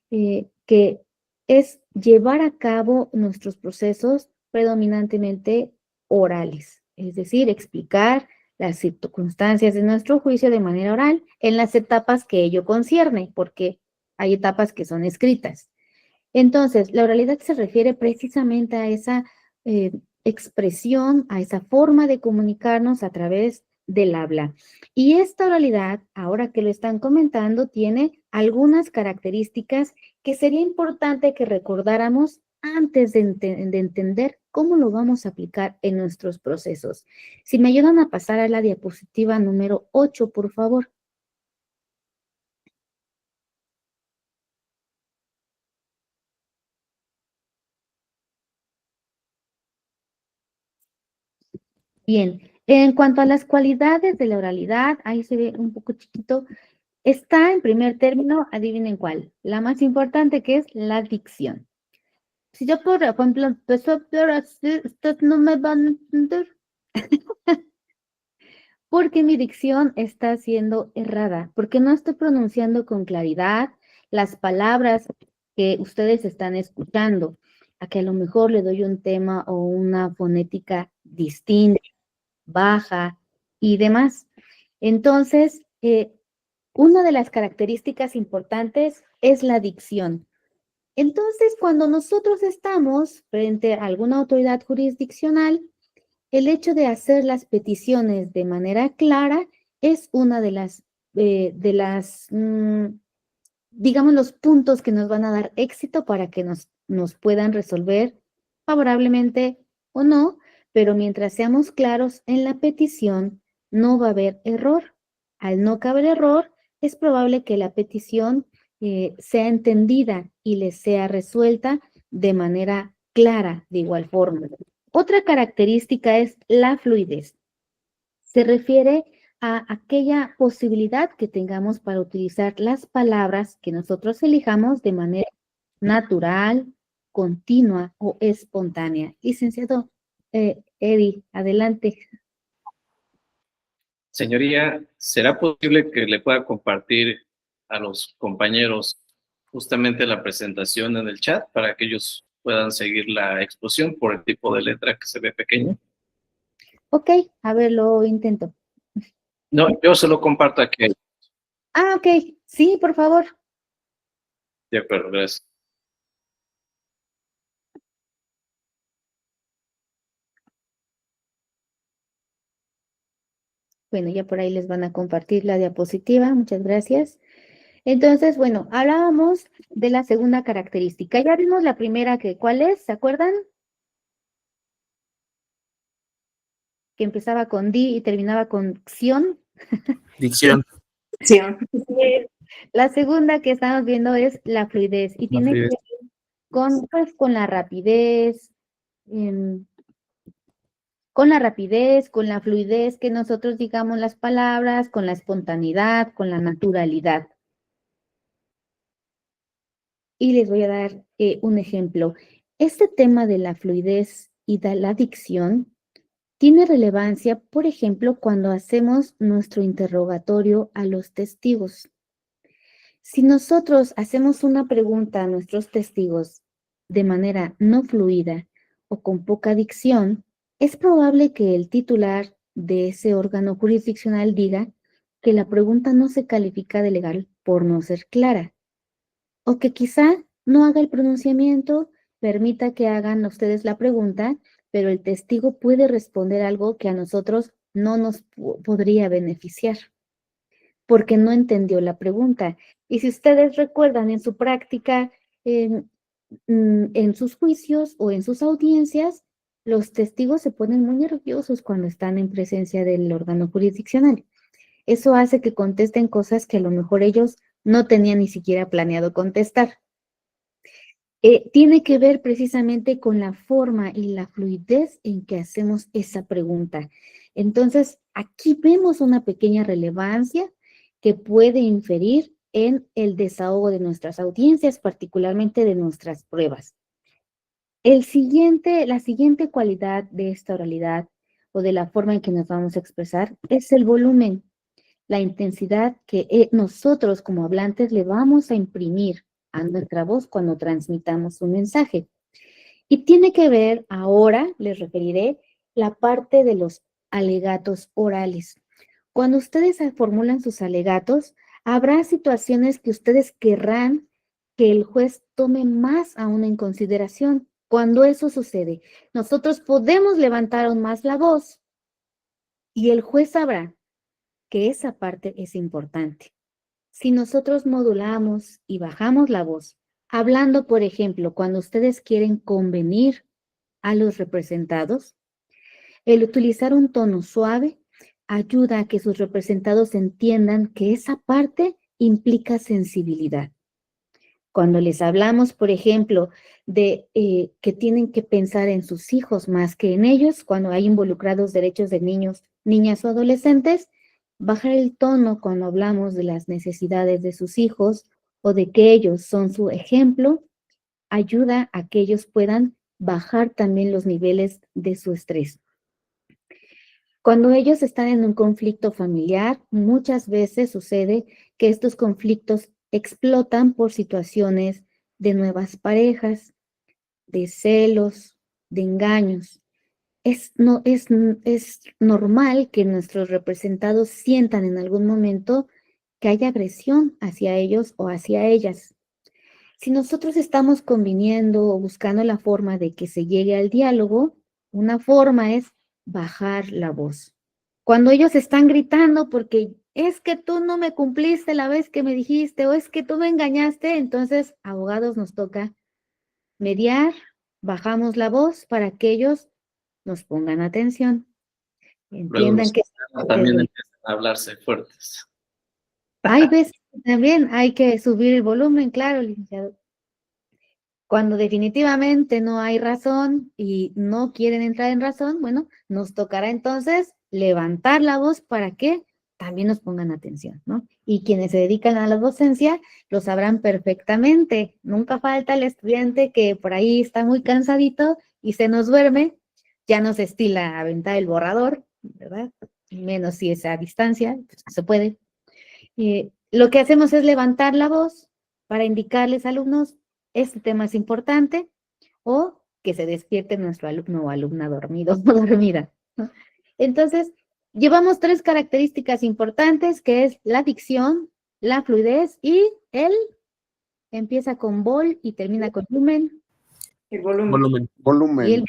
que es llevar a cabo nuestros procesos predominantemente orales, es decir, explicar las circunstancias de nuestro juicio de manera oral en las etapas que ello concierne, porque hay etapas que son escritas. Entonces, la oralidad se refiere precisamente a esa expresión, a esa forma de comunicarnos a través del habla. Y esta oralidad, ahora que lo están comentando, tiene algunas características que sería importante que recordáramos antes de entender cómo lo vamos a aplicar en nuestros procesos. Si me ayudan a pasar a la diapositiva número 8, por favor. Bien, en cuanto a las cualidades de la oralidad, ahí se ve un poco chiquito, está en primer término, adivinen cuál, la más importante, que es la dicción. Si yo, por ejemplo, empiezo a hablar así, ustedes no me van a entender. Porque mi dicción está siendo errada, porque no estoy pronunciando con claridad las palabras que ustedes están escuchando, a que a lo mejor le doy un tema o una fonética distinta, baja y demás. Entonces, Una de las características importantes es la dicción. Entonces, cuando nosotros estamos frente a alguna autoridad jurisdiccional, el hecho de hacer las peticiones de manera clara es una de las, digamos, los puntos que nos van a dar éxito para que nos puedan resolver favorablemente o no, pero mientras seamos claros en la petición, no va a haber error. Al no caber error, es probable que la petición sea entendida y les sea resuelta de manera clara, de igual forma. Otra característica es la fluidez. Se refiere a aquella posibilidad que tengamos para utilizar las palabras que nosotros elijamos de manera natural, continua o espontánea. Licenciado Eddie, adelante. Señoría, ¿será posible que le pueda compartir a los compañeros justamente la presentación en el chat para que ellos puedan seguir la exposición por el tipo de letra que se ve pequeño? Ok, a ver, lo intento. No, yo se lo comparto aquí. Ah, ok, sí, por favor. De acuerdo, gracias. Bueno, ya por ahí les van a compartir la diapositiva, muchas gracias. Entonces, bueno, hablábamos de la segunda característica. Ya vimos la primera, ¿cuál es? ¿Se acuerdan? Que empezaba con di y terminaba con ción. Dicción. Sí. La segunda que estamos viendo es la fluidez y tiene que ver con la rapidez, con la fluidez que nosotros digamos las palabras, con la espontaneidad, con la naturalidad. Y les voy a dar un ejemplo. Este tema de la fluidez y de la dicción tiene relevancia, por ejemplo, cuando hacemos nuestro interrogatorio a los testigos. Si nosotros hacemos una pregunta a nuestros testigos de manera no fluida o con poca dicción, es probable que el titular de ese órgano jurisdiccional diga que la pregunta no se califica de legal por no ser clara, o que quizá no haga el pronunciamiento, permita que hagan ustedes la pregunta, pero el testigo puede responder algo que a nosotros no nos podría beneficiar, porque no entendió la pregunta. Y si ustedes recuerdan en su práctica, en sus juicios o en sus audiencias, los testigos se ponen muy nerviosos cuando están en presencia del órgano jurisdiccional. Eso hace que contesten cosas que a lo mejor ellos no tenían ni siquiera planeado contestar. Tiene que ver precisamente con la forma y la fluidez en que hacemos esa pregunta. Entonces, aquí vemos una pequeña relevancia que puede inferir en el desahogo de nuestras audiencias, particularmente de nuestras pruebas. La siguiente cualidad de esta oralidad o de la forma en que nos vamos a expresar es el volumen, la intensidad que nosotros como hablantes le vamos a imprimir a nuestra voz cuando transmitamos un mensaje. Y tiene que ver, ahora les referiré, la parte de los alegatos orales. Cuando ustedes formulan sus alegatos, habrá situaciones que ustedes querrán que el juez tome más aún en consideración. Cuando eso sucede, nosotros podemos levantar aún más la voz y el juez sabrá que esa parte es importante. Si nosotros modulamos y bajamos la voz, hablando, por ejemplo, cuando ustedes quieren convenir a los representados, el utilizar un tono suave ayuda a que sus representados entiendan que esa parte implica sensibilidad. Cuando les hablamos, por ejemplo, de que tienen que pensar en sus hijos más que en ellos, cuando hay involucrados derechos de niños, niñas o adolescentes, bajar el tono cuando hablamos de las necesidades de sus hijos o de que ellos son su ejemplo, ayuda a que ellos puedan bajar también los niveles de su estrés. Cuando ellos están en un conflicto familiar, muchas veces sucede que estos conflictos explotan por situaciones de nuevas parejas, de celos, de engaños. Es normal que nuestros representados sientan en algún momento que haya agresión hacia ellos o hacia ellas. Si nosotros estamos conviniendo o buscando la forma de que se llegue al diálogo, una forma es bajar la voz. Cuando ellos están gritando porque es que tú no me cumpliste la vez que me dijiste o es que tú me engañaste, entonces, abogados, nos toca mediar, bajamos la voz para que ellos nos pongan atención, Luego entiendan los que también empiezan a hablarse fuertes. hay veces que también hay que subir el volumen, claro, licenciado. Cuando definitivamente no hay razón y no quieren entrar en razón, bueno, nos tocará entonces levantar la voz para que también nos pongan atención, ¿no? Y quienes se dedican a la docencia lo sabrán perfectamente. Nunca falta el estudiante que por ahí está muy cansadito y se nos duerme, ya nos estila aventar el borrador, ¿verdad? Menos si es a distancia, pues se puede. Lo que hacemos es levantar la voz para indicarles a alumnos, este tema es importante, o que se despierte nuestro alumno o alumna dormido o dormida, ¿no? Entonces, llevamos 3 características importantes, que es la dicción, la fluidez y empieza con vol y termina con lumen. El volumen. Volumen. Volumen. Y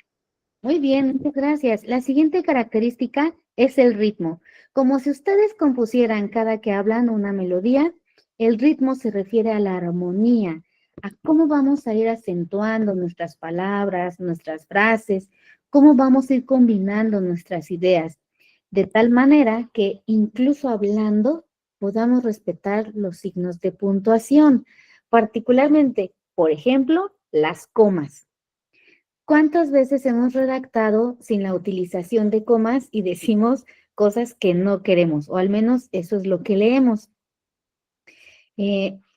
muy bien, muchas gracias. La siguiente característica es el ritmo. Como si ustedes compusieran cada que hablan una melodía, el ritmo se refiere a la armonía, a cómo vamos a ir acentuando nuestras palabras, nuestras frases, cómo vamos a ir combinando nuestras ideas, de tal manera que incluso hablando podamos respetar los signos de puntuación, particularmente, por ejemplo, las comas. ¿Cuántas veces hemos redactado sin la utilización de comas y decimos cosas que no queremos? O al menos eso es lo que leemos.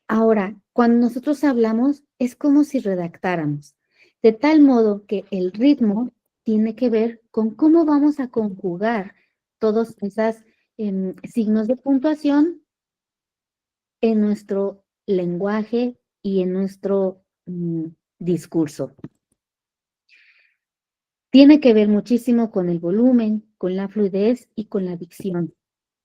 Ahora, cuando nosotros hablamos, es como si redactáramos, de tal modo que el ritmo tiene que ver con cómo vamos a conjugar todos esos signos de puntuación en nuestro lenguaje y en nuestro discurso. Tiene que ver muchísimo con el volumen, con la fluidez y con la dicción.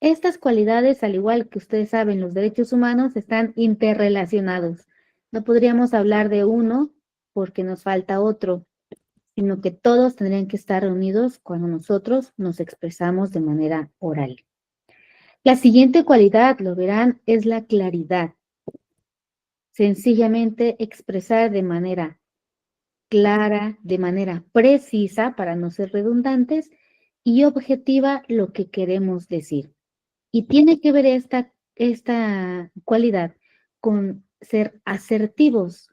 Estas cualidades, al igual que ustedes saben, los derechos humanos están interrelacionados. No podríamos hablar de uno porque nos falta otro, sino que todos tendrían que estar reunidos cuando nosotros nos expresamos de manera oral. La siguiente cualidad, lo verán, es la claridad. Sencillamente expresar de manera clara, de manera precisa, para no ser redundantes, y objetiva lo que queremos decir. Y tiene que ver esta cualidad con ser asertivos.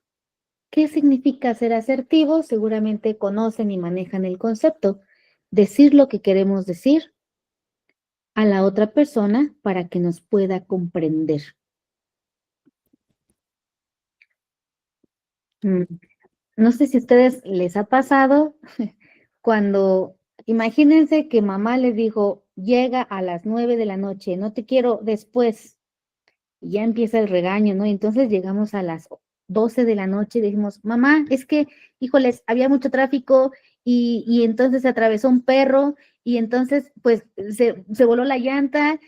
¿Qué significa ser asertivos? Seguramente conocen y manejan el concepto. Decir lo que queremos decir a la otra persona para que nos pueda comprender. No sé si a ustedes les ha pasado cuando, imagínense que mamá les dijo, llega a las 9 de la noche, no te quiero después. Y ya empieza el regaño, ¿no? Entonces llegamos a las 12 de la noche y decimos, mamá, es que, híjoles, había mucho tráfico y entonces se atravesó un perro y entonces, pues, se voló la llanta.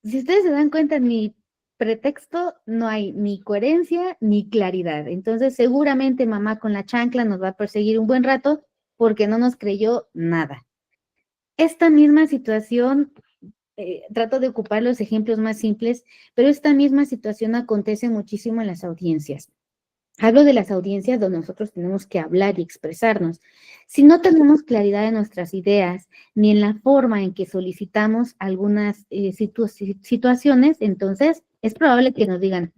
Si ustedes se dan cuenta, en mi pretexto no hay ni coherencia ni claridad. Entonces, seguramente mamá con la chancla nos va a perseguir un buen rato porque no nos creyó nada. Esta misma situación, trato de ocupar los ejemplos más simples, pero esta misma situación acontece muchísimo en las audiencias. Hablo de las audiencias donde nosotros tenemos que hablar y expresarnos. Si no tenemos claridad en nuestras ideas, ni en la forma en que solicitamos algunas situaciones, entonces es probable que nos digan,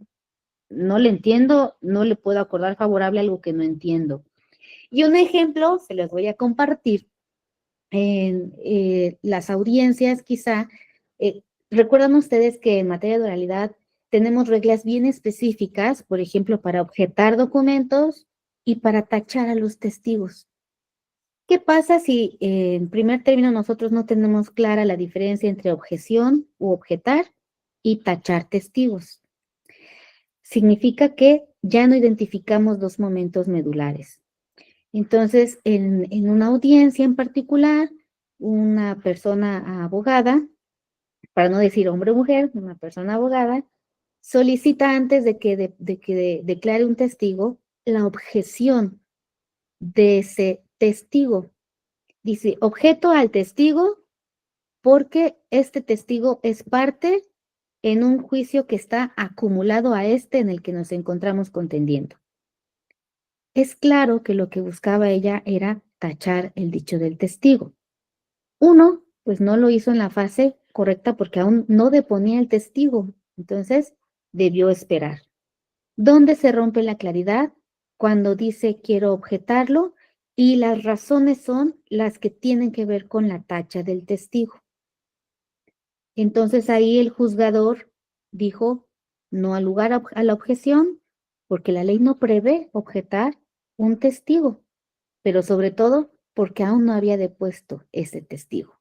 no le entiendo, no le puedo acordar favorable algo que no entiendo. Y un ejemplo se los voy a compartir en las audiencias, quizá. ¿Recuerdan ustedes que en materia de oralidad tenemos reglas bien específicas, por ejemplo, para objetar documentos y para tachar a los testigos? ¿Qué pasa si en primer término nosotros no tenemos clara la diferencia entre objeción u objetar y tachar testigos? Significa que ya no identificamos dos momentos medulares. Entonces, en una audiencia en particular, una persona abogada, para no decir hombre o mujer, una persona abogada, solicita antes de que declare un testigo la objeción de ese testigo. Dice, objeto al testigo porque este testigo es parte en un juicio que está acumulado a este en el que nos encontramos contendiendo. Es claro que lo que buscaba ella era tachar el dicho del testigo. Uno, pues no lo hizo en la fase correcta porque aún no deponía el testigo, entonces debió esperar. ¿Dónde se rompe la claridad? Cuando dice quiero objetarlo y las razones son las que tienen que ver con la tacha del testigo. Entonces ahí el juzgador dijo no al lugar a la objeción porque la ley no prevé objetar un testigo, pero sobre todo porque aún no había depuesto ese testigo.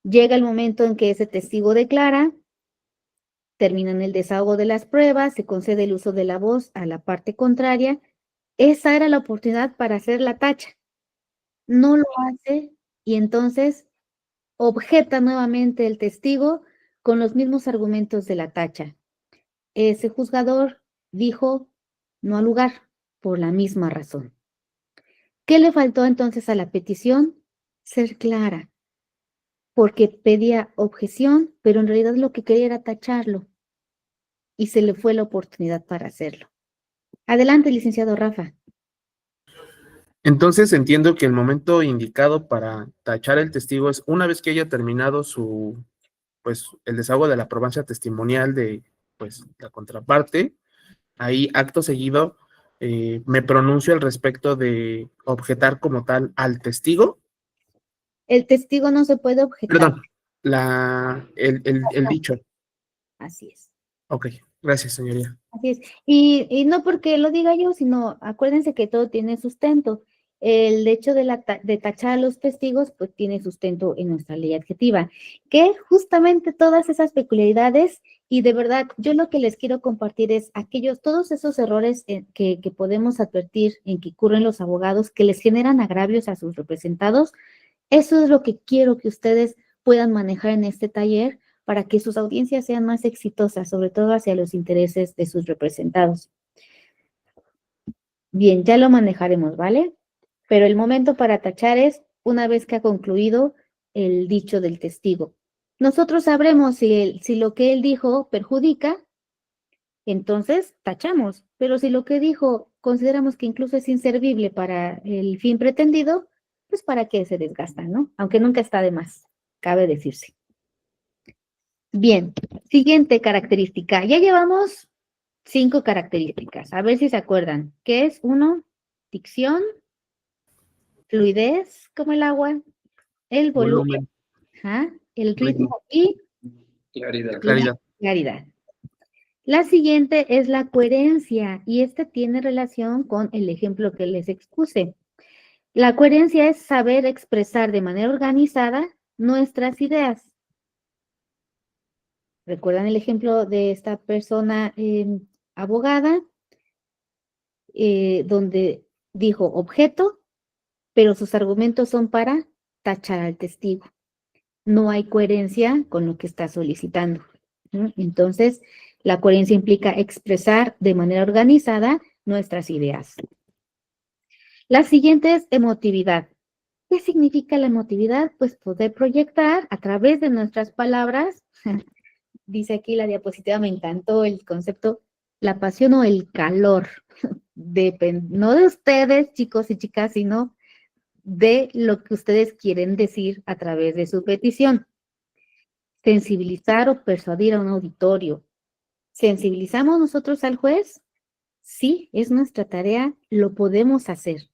Llega el momento en que ese testigo declara, terminan el desahogo de las pruebas, se concede el uso de la voz a la parte contraria. Esa era la oportunidad para hacer la tacha. No lo hace y entonces objeta nuevamente el testigo con los mismos argumentos de la tacha. Ese juzgador dijo no al lugar por la misma razón. ¿Qué le faltó entonces a la petición? Ser clara, porque pedía objeción, pero en realidad lo que quería era tacharlo y se le fue la oportunidad para hacerlo. Adelante, licenciado Rafa. Entonces entiendo que el momento indicado para tachar el testigo es una vez que haya terminado el desahogo de la probancia testimonial de, la contraparte. Ahí, acto seguido, me pronuncio al respecto de objetar como tal al testigo. El testigo no se puede objetar. Perdón, el dicho. Así es. Ok, gracias, señoría. Así es. Y no porque lo diga yo, sino acuérdense que todo tiene sustento. El hecho de tachar a los testigos, pues tiene sustento en nuestra ley adjetiva, que justamente todas esas peculiaridades, y de verdad, yo lo que les quiero compartir es todos esos errores que podemos advertir en que ocurren los abogados, que les generan agravios a sus representados. Eso es lo que quiero que ustedes puedan manejar en este taller para que sus audiencias sean más exitosas, sobre todo hacia los intereses de sus representados. Bien, ya lo manejaremos, ¿vale? Pero el momento para tachar es una vez que ha concluido el dicho del testigo. Nosotros sabremos si lo que él dijo perjudica, entonces tachamos, pero si lo que dijo consideramos que incluso es inservible para el fin pretendido, pues para qué se desgasta, ¿no? Aunque nunca está de más, cabe decirse. Bien, siguiente característica. Ya llevamos 5 características. A ver si se acuerdan. ¿Qué es? 1, dicción, fluidez, como el agua, el volumen, el ritmo y claridad. La siguiente es la coherencia y esta tiene relación con el ejemplo que les expuse. La coherencia es saber expresar de manera organizada nuestras ideas. ¿Recuerdan el ejemplo de esta persona abogada? Donde dijo objeto, pero sus argumentos son para tachar al testigo. No hay coherencia con lo que está solicitando, ¿no? Entonces, la coherencia implica expresar de manera organizada nuestras ideas. La siguiente es emotividad. ¿Qué significa la emotividad? Pues poder proyectar a través de nuestras palabras. Dice aquí la diapositiva, me encantó el concepto, la pasión o el calor. No de ustedes, chicos y chicas, sino de lo que ustedes quieren decir a través de su petición. Sensibilizar o persuadir a un auditorio. ¿Sensibilizamos nosotros al juez? Sí, es nuestra tarea, lo podemos hacer.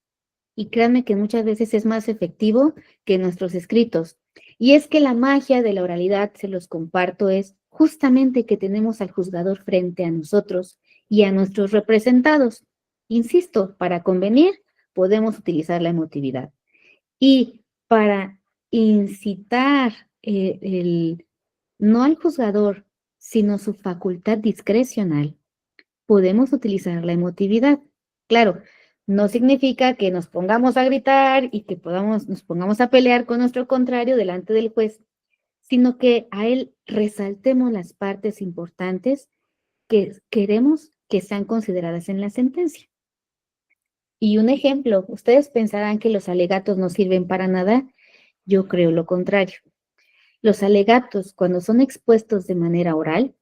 Y créanme que muchas veces es más efectivo que nuestros escritos. Y es que la magia de la oralidad, se los comparto, es justamente que tenemos al juzgador frente a nosotros y a nuestros representados. Insisto, para convenir, podemos utilizar la emotividad. Y para incitar no al juzgador, sino su facultad discrecional, podemos utilizar la emotividad. Claro, no significa que nos pongamos a gritar y que nos pongamos a pelear con nuestro contrario delante del juez, sino que a él resaltemos las partes importantes que queremos que sean consideradas en la sentencia. Y un ejemplo, ustedes pensarán que los alegatos no sirven para nada. Yo creo lo contrario. Los alegatos, cuando son expuestos de manera oral,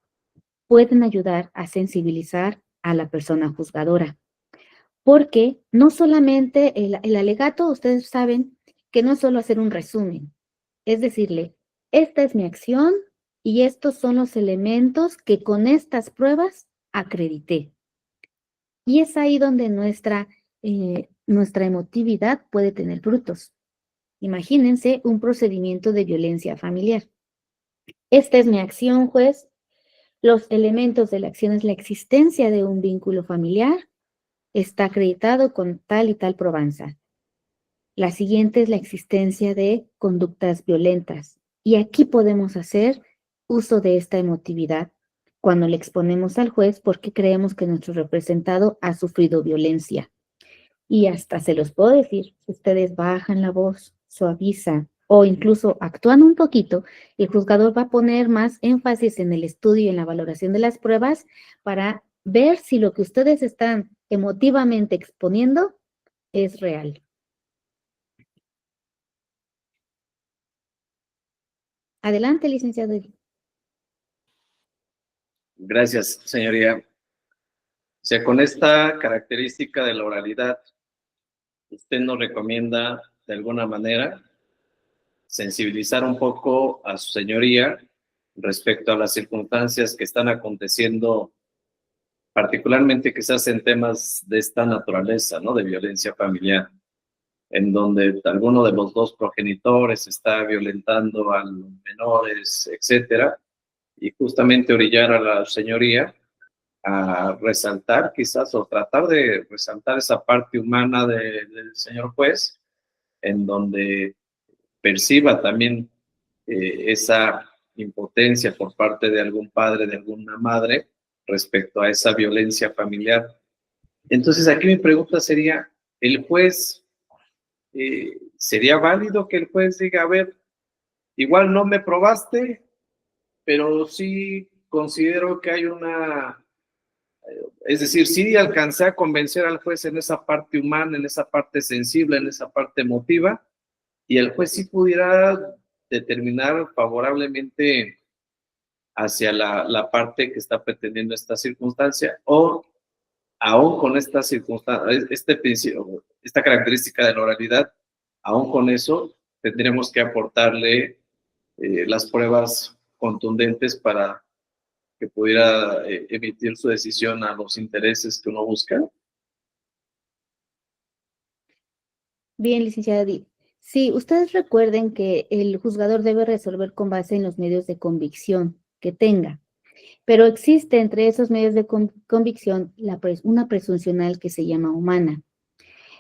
pueden ayudar a sensibilizar a la persona juzgadora. Porque no solamente el alegato, ustedes saben que no es solo hacer un resumen, es decirle, esta es mi acción y estos son los elementos que con estas pruebas acredité. Y es ahí donde nuestra emotividad puede tener frutos. Imagínense un procedimiento de violencia familiar. Esta es mi acción, juez. Los elementos de la acción es la existencia de un vínculo familiar. Está acreditado con tal y tal probanza. La siguiente es la existencia de conductas violentas. Y aquí podemos hacer uso de esta emotividad cuando le exponemos al juez porque creemos que nuestro representado ha sufrido violencia. Y hasta se los puedo decir, si ustedes bajan la voz, suavizan o incluso actúan un poquito, el juzgador va a poner más énfasis en el estudio y en la valoración de las pruebas para ver si lo que ustedes están emotivamente exponiendo es real. Adelante, licenciado. Gracias, señoría. O sea, con esta característica de la oralidad, ¿usted nos recomienda de alguna manera sensibilizar un poco a su señoría respecto a las circunstancias que están aconteciendo, particularmente quizás en temas de esta naturaleza, ¿no? De violencia familiar, en donde alguno de los dos progenitores está violentando a los menores, etcétera, y justamente orillar a la señoría a resaltar quizás o tratar de resaltar esa parte humana del señor juez, en donde perciba también esa impotencia por parte de algún padre, de alguna madre, respecto a esa violencia familiar. Entonces aquí mi pregunta sería, ¿el juez, sería válido que el juez diga, a ver, igual no me probaste, pero sí considero que hay una, es decir, sí alcancé a convencer al juez en esa parte humana, en esa parte sensible, en esa parte emotiva, y el juez sí pudiera determinar favorablemente hacia la parte que está pretendiendo esta circunstancia, o aún con esta circunstancia, esta característica de la oralidad, aún con eso tendremos que aportarle las pruebas contundentes para que pudiera emitir su decisión a los intereses que uno busca. Bien, licenciada Di. Sí, ustedes recuerden que el juzgador debe resolver con base en los medios de convicción que tenga, pero existe entre esos medios de convicción una presuncional que se llama humana.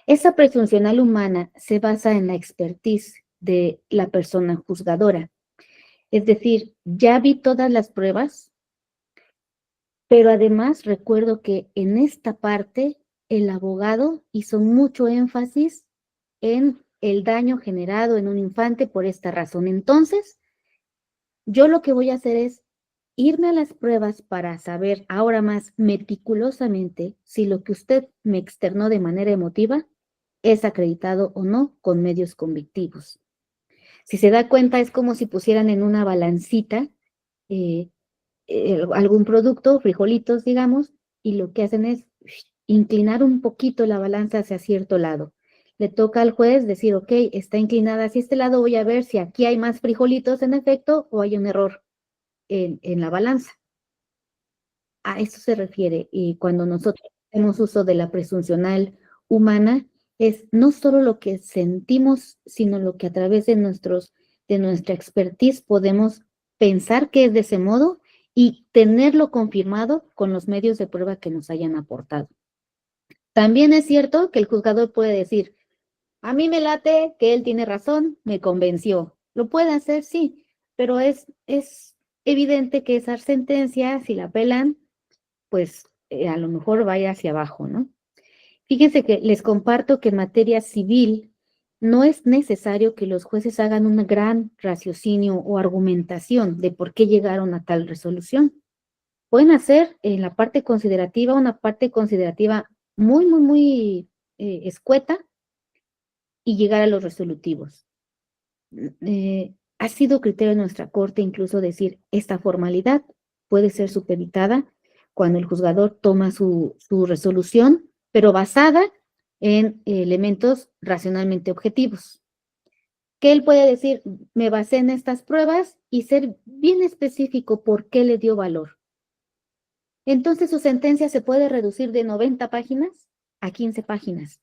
Esa presuncional humana se basa en la expertise de la persona juzgadora. Es decir, ya vi todas las pruebas, pero además recuerdo que en esta parte el abogado hizo mucho énfasis en el daño generado en un infante por esta razón. Entonces, yo lo que voy a hacer es irme a las pruebas para saber ahora más meticulosamente si lo que usted me externó de manera emotiva es acreditado o no con medios convictivos. Si se da cuenta, es como si pusieran en una balancita algún producto, frijolitos, digamos, y lo que hacen es inclinar un poquito la balanza hacia cierto lado. Le toca al juez decir, ok, está inclinada hacia este lado, voy a ver si aquí hay más frijolitos en efecto o hay un error en la balanza. A eso se refiere, y cuando nosotros hacemos uso de la presuncional humana, es no solo lo que sentimos, sino lo que a través de nuestra expertise podemos pensar que es de ese modo y tenerlo confirmado con los medios de prueba que nos hayan aportado. También es cierto que el juzgador puede decir, a mí me late que él tiene razón, me convenció. Lo puede hacer, sí, pero es evidente que esa sentencia, si la apelan, pues a lo mejor vaya hacia abajo, ¿no? Fíjense que les comparto que en materia civil no es necesario que los jueces hagan un gran raciocinio o argumentación de por qué llegaron a tal resolución. pueden hacer en la parte considerativa una parte considerativa muy escueta y llegar a los resolutivos. Ha sido criterio de nuestra corte incluso decir esta formalidad puede ser supeditada cuando el juzgador toma su resolución, pero basada en elementos racionalmente objetivos. Que él puede decir, me basé en estas pruebas y ser bien específico por qué le dio valor. Entonces su sentencia se puede reducir de 90 páginas a 15 páginas.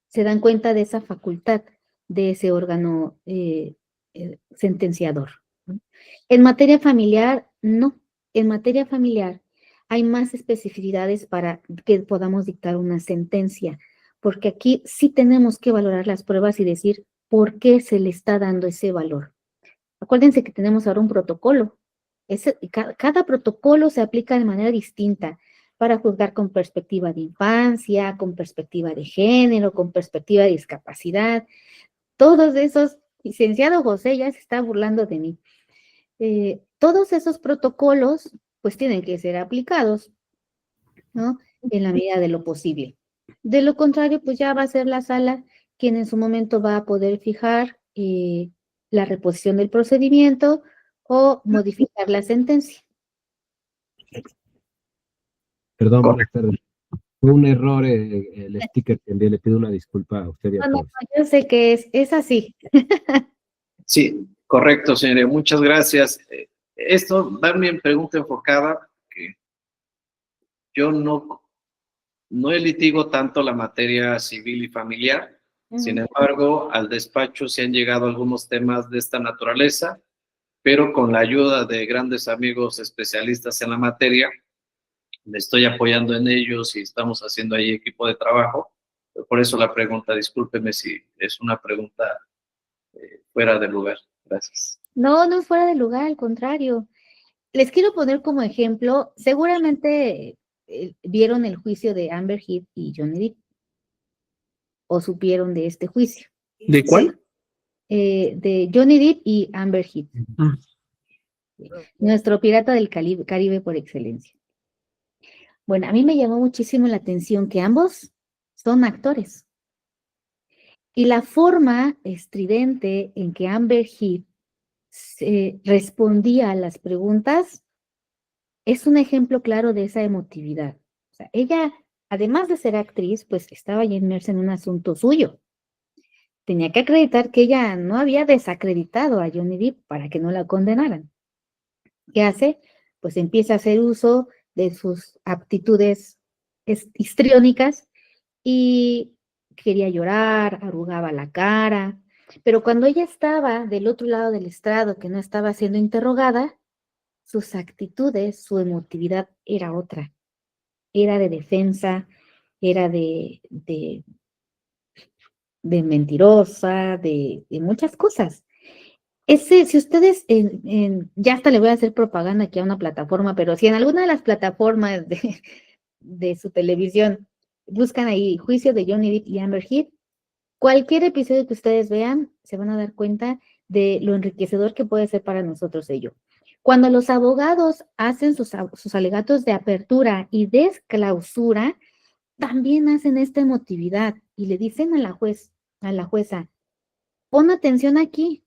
Se dan cuenta de esa facultad de ese órgano sentenciador. En materia familiar, no. En materia familiar hay más especificidades para que podamos dictar una sentencia, porque aquí sí tenemos que valorar las pruebas y decir por qué se le está dando ese valor. Acuérdense que tenemos ahora un protocolo. Cada protocolo se aplica de manera distinta para juzgar con perspectiva de infancia, con perspectiva de género, con perspectiva de discapacidad. Todos esos, licenciado José ya se está burlando de mí. Todos esos protocolos pues tienen que ser aplicados, ¿no? En la medida de lo posible. De lo contrario, pues ya va a ser la sala quien en su momento va a poder fijar la reposición del procedimiento o modificar la sentencia. Perdón, buenas tardes. Fue un error el sticker que envié, le pido una disculpa a usted y a todos. No, yo sé que es así. Sí, correcto, señoría. Muchas gracias. Esto va mi pregunta enfocada, que yo no litigo tanto la materia civil y familiar. Sin embargo, al despacho se han llegado algunos temas de esta naturaleza, pero con la ayuda de grandes amigos especialistas en la materia, me estoy apoyando en ellos y estamos haciendo ahí equipo de trabajo. Por eso la pregunta, discúlpeme si es una pregunta fuera de lugar. Gracias. No es fuera de lugar, al contrario. Les quiero poner como ejemplo, seguramente vieron el juicio de Amber Heard y Johnny Depp, o supieron de este juicio. ¿De cuál? De Johnny Depp y Amber Heard. Nuestro pirata del Caribe por excelencia. Bueno, a mí me llamó muchísimo la atención que ambos son actores. Y la forma estridente en que Amber Heard respondía a las preguntas es un ejemplo claro de esa emotividad. O sea, ella, además de ser actriz, pues estaba ya inmersa en un asunto suyo. Tenía que acreditar que ella no había desacreditado a Johnny Depp para que no la condenaran. ¿Qué hace? Pues empieza a hacer uso de sus aptitudes histriónicas y quería llorar, arrugaba la cara, pero cuando ella estaba del otro lado del estrado, que no estaba siendo interrogada, sus actitudes, su emotividad era otra. Era de defensa, era de mentirosa, de muchas cosas. Si ustedes, ya hasta le voy a hacer propaganda aquí a una plataforma, pero si en alguna de las plataformas de su televisión buscan ahí juicio de Johnny Depp y Amber Heard, cualquier episodio que ustedes vean, se van a dar cuenta de lo enriquecedor que puede ser para nosotros ello. Cuando los abogados hacen sus alegatos de apertura y desclausura, también hacen esta emotividad y le dicen a la jueza, pon atención aquí,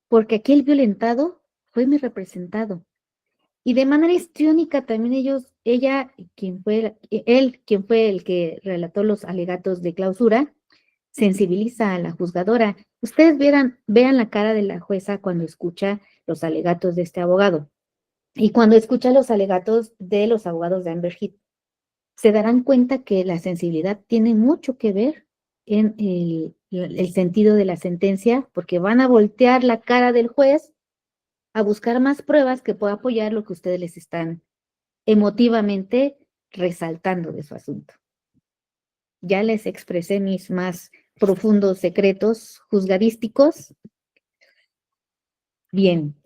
porque aquí el violentado fue mi representado. Y de manera histriónica también él, quien fue el que relató los alegatos de clausura, sensibiliza a la juzgadora. Ustedes vean la cara de la jueza cuando escucha los alegatos de este abogado y cuando escucha los alegatos de los abogados de Amber Heard. Se darán cuenta que la sensibilidad tiene mucho que ver en el sentido de la sentencia, porque van a voltear la cara del juez a buscar más pruebas que pueda apoyar lo que ustedes les están emotivamente resaltando de su asunto. Ya les expresé mis más profundos secretos juzgadísticos. Bien.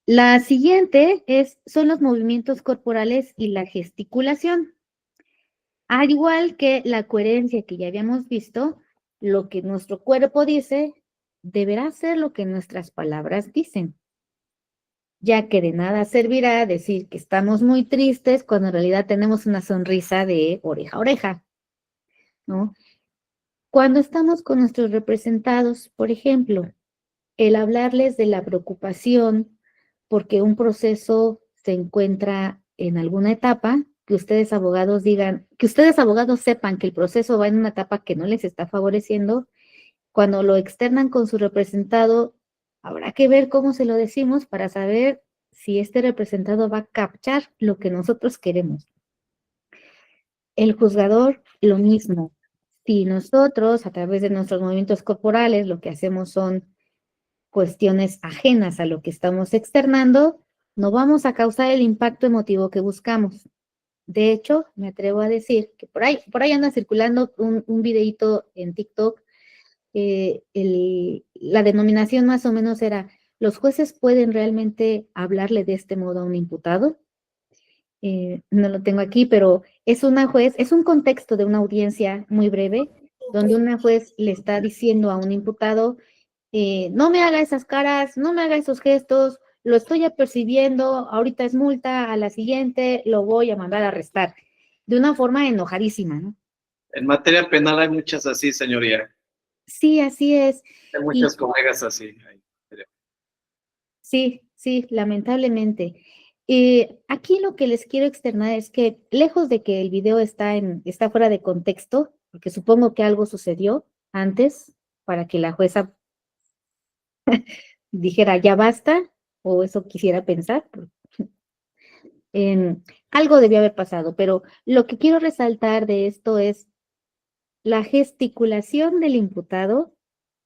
La siguiente son los movimientos corporales y la gesticulación. Al igual que la coherencia que ya habíamos visto, lo que nuestro cuerpo dice deberá ser lo que nuestras palabras dicen. ya que de nada servirá decir que estamos muy tristes cuando en realidad tenemos una sonrisa de oreja a oreja, ¿no? Cuando estamos con nuestros representados, por ejemplo, el hablarles de la preocupación porque un proceso se encuentra en alguna etapa, que ustedes abogados digan, que ustedes abogados sepan que el proceso va en una etapa que no les está favoreciendo, cuando lo externan con su representado, habrá que ver cómo se lo decimos para saber si este representado va a captar lo que nosotros queremos. El juzgador, lo mismo. Si nosotros, a través de nuestros movimientos corporales, lo que hacemos son cuestiones ajenas a lo que estamos externando, no vamos a causar el impacto emotivo que buscamos. De hecho, me atrevo a decir que por ahí anda circulando un videíto en TikTok. La denominación más o menos era, ¿los jueces pueden realmente hablarle de este modo a un imputado? No lo tengo aquí, pero es una juez, es un contexto de una audiencia muy breve, donde una juez le está diciendo a un imputado, no me haga esas caras, no me haga esos gestos, lo estoy apercibiendo, ahorita es multa, a la siguiente lo voy a mandar a arrestar, de una forma enojadísima, ¿no? En materia penal hay muchas así, señoría. Sí, así es. Hay muchas colegas así. Sí, lamentablemente. Aquí lo que les quiero externar es que, lejos de que el video está fuera de contexto, porque supongo que algo sucedió antes para que la jueza dijera ya basta, o eso quisiera pensar. Algo debió haber pasado, pero lo que quiero resaltar de esto es la gesticulación del imputado.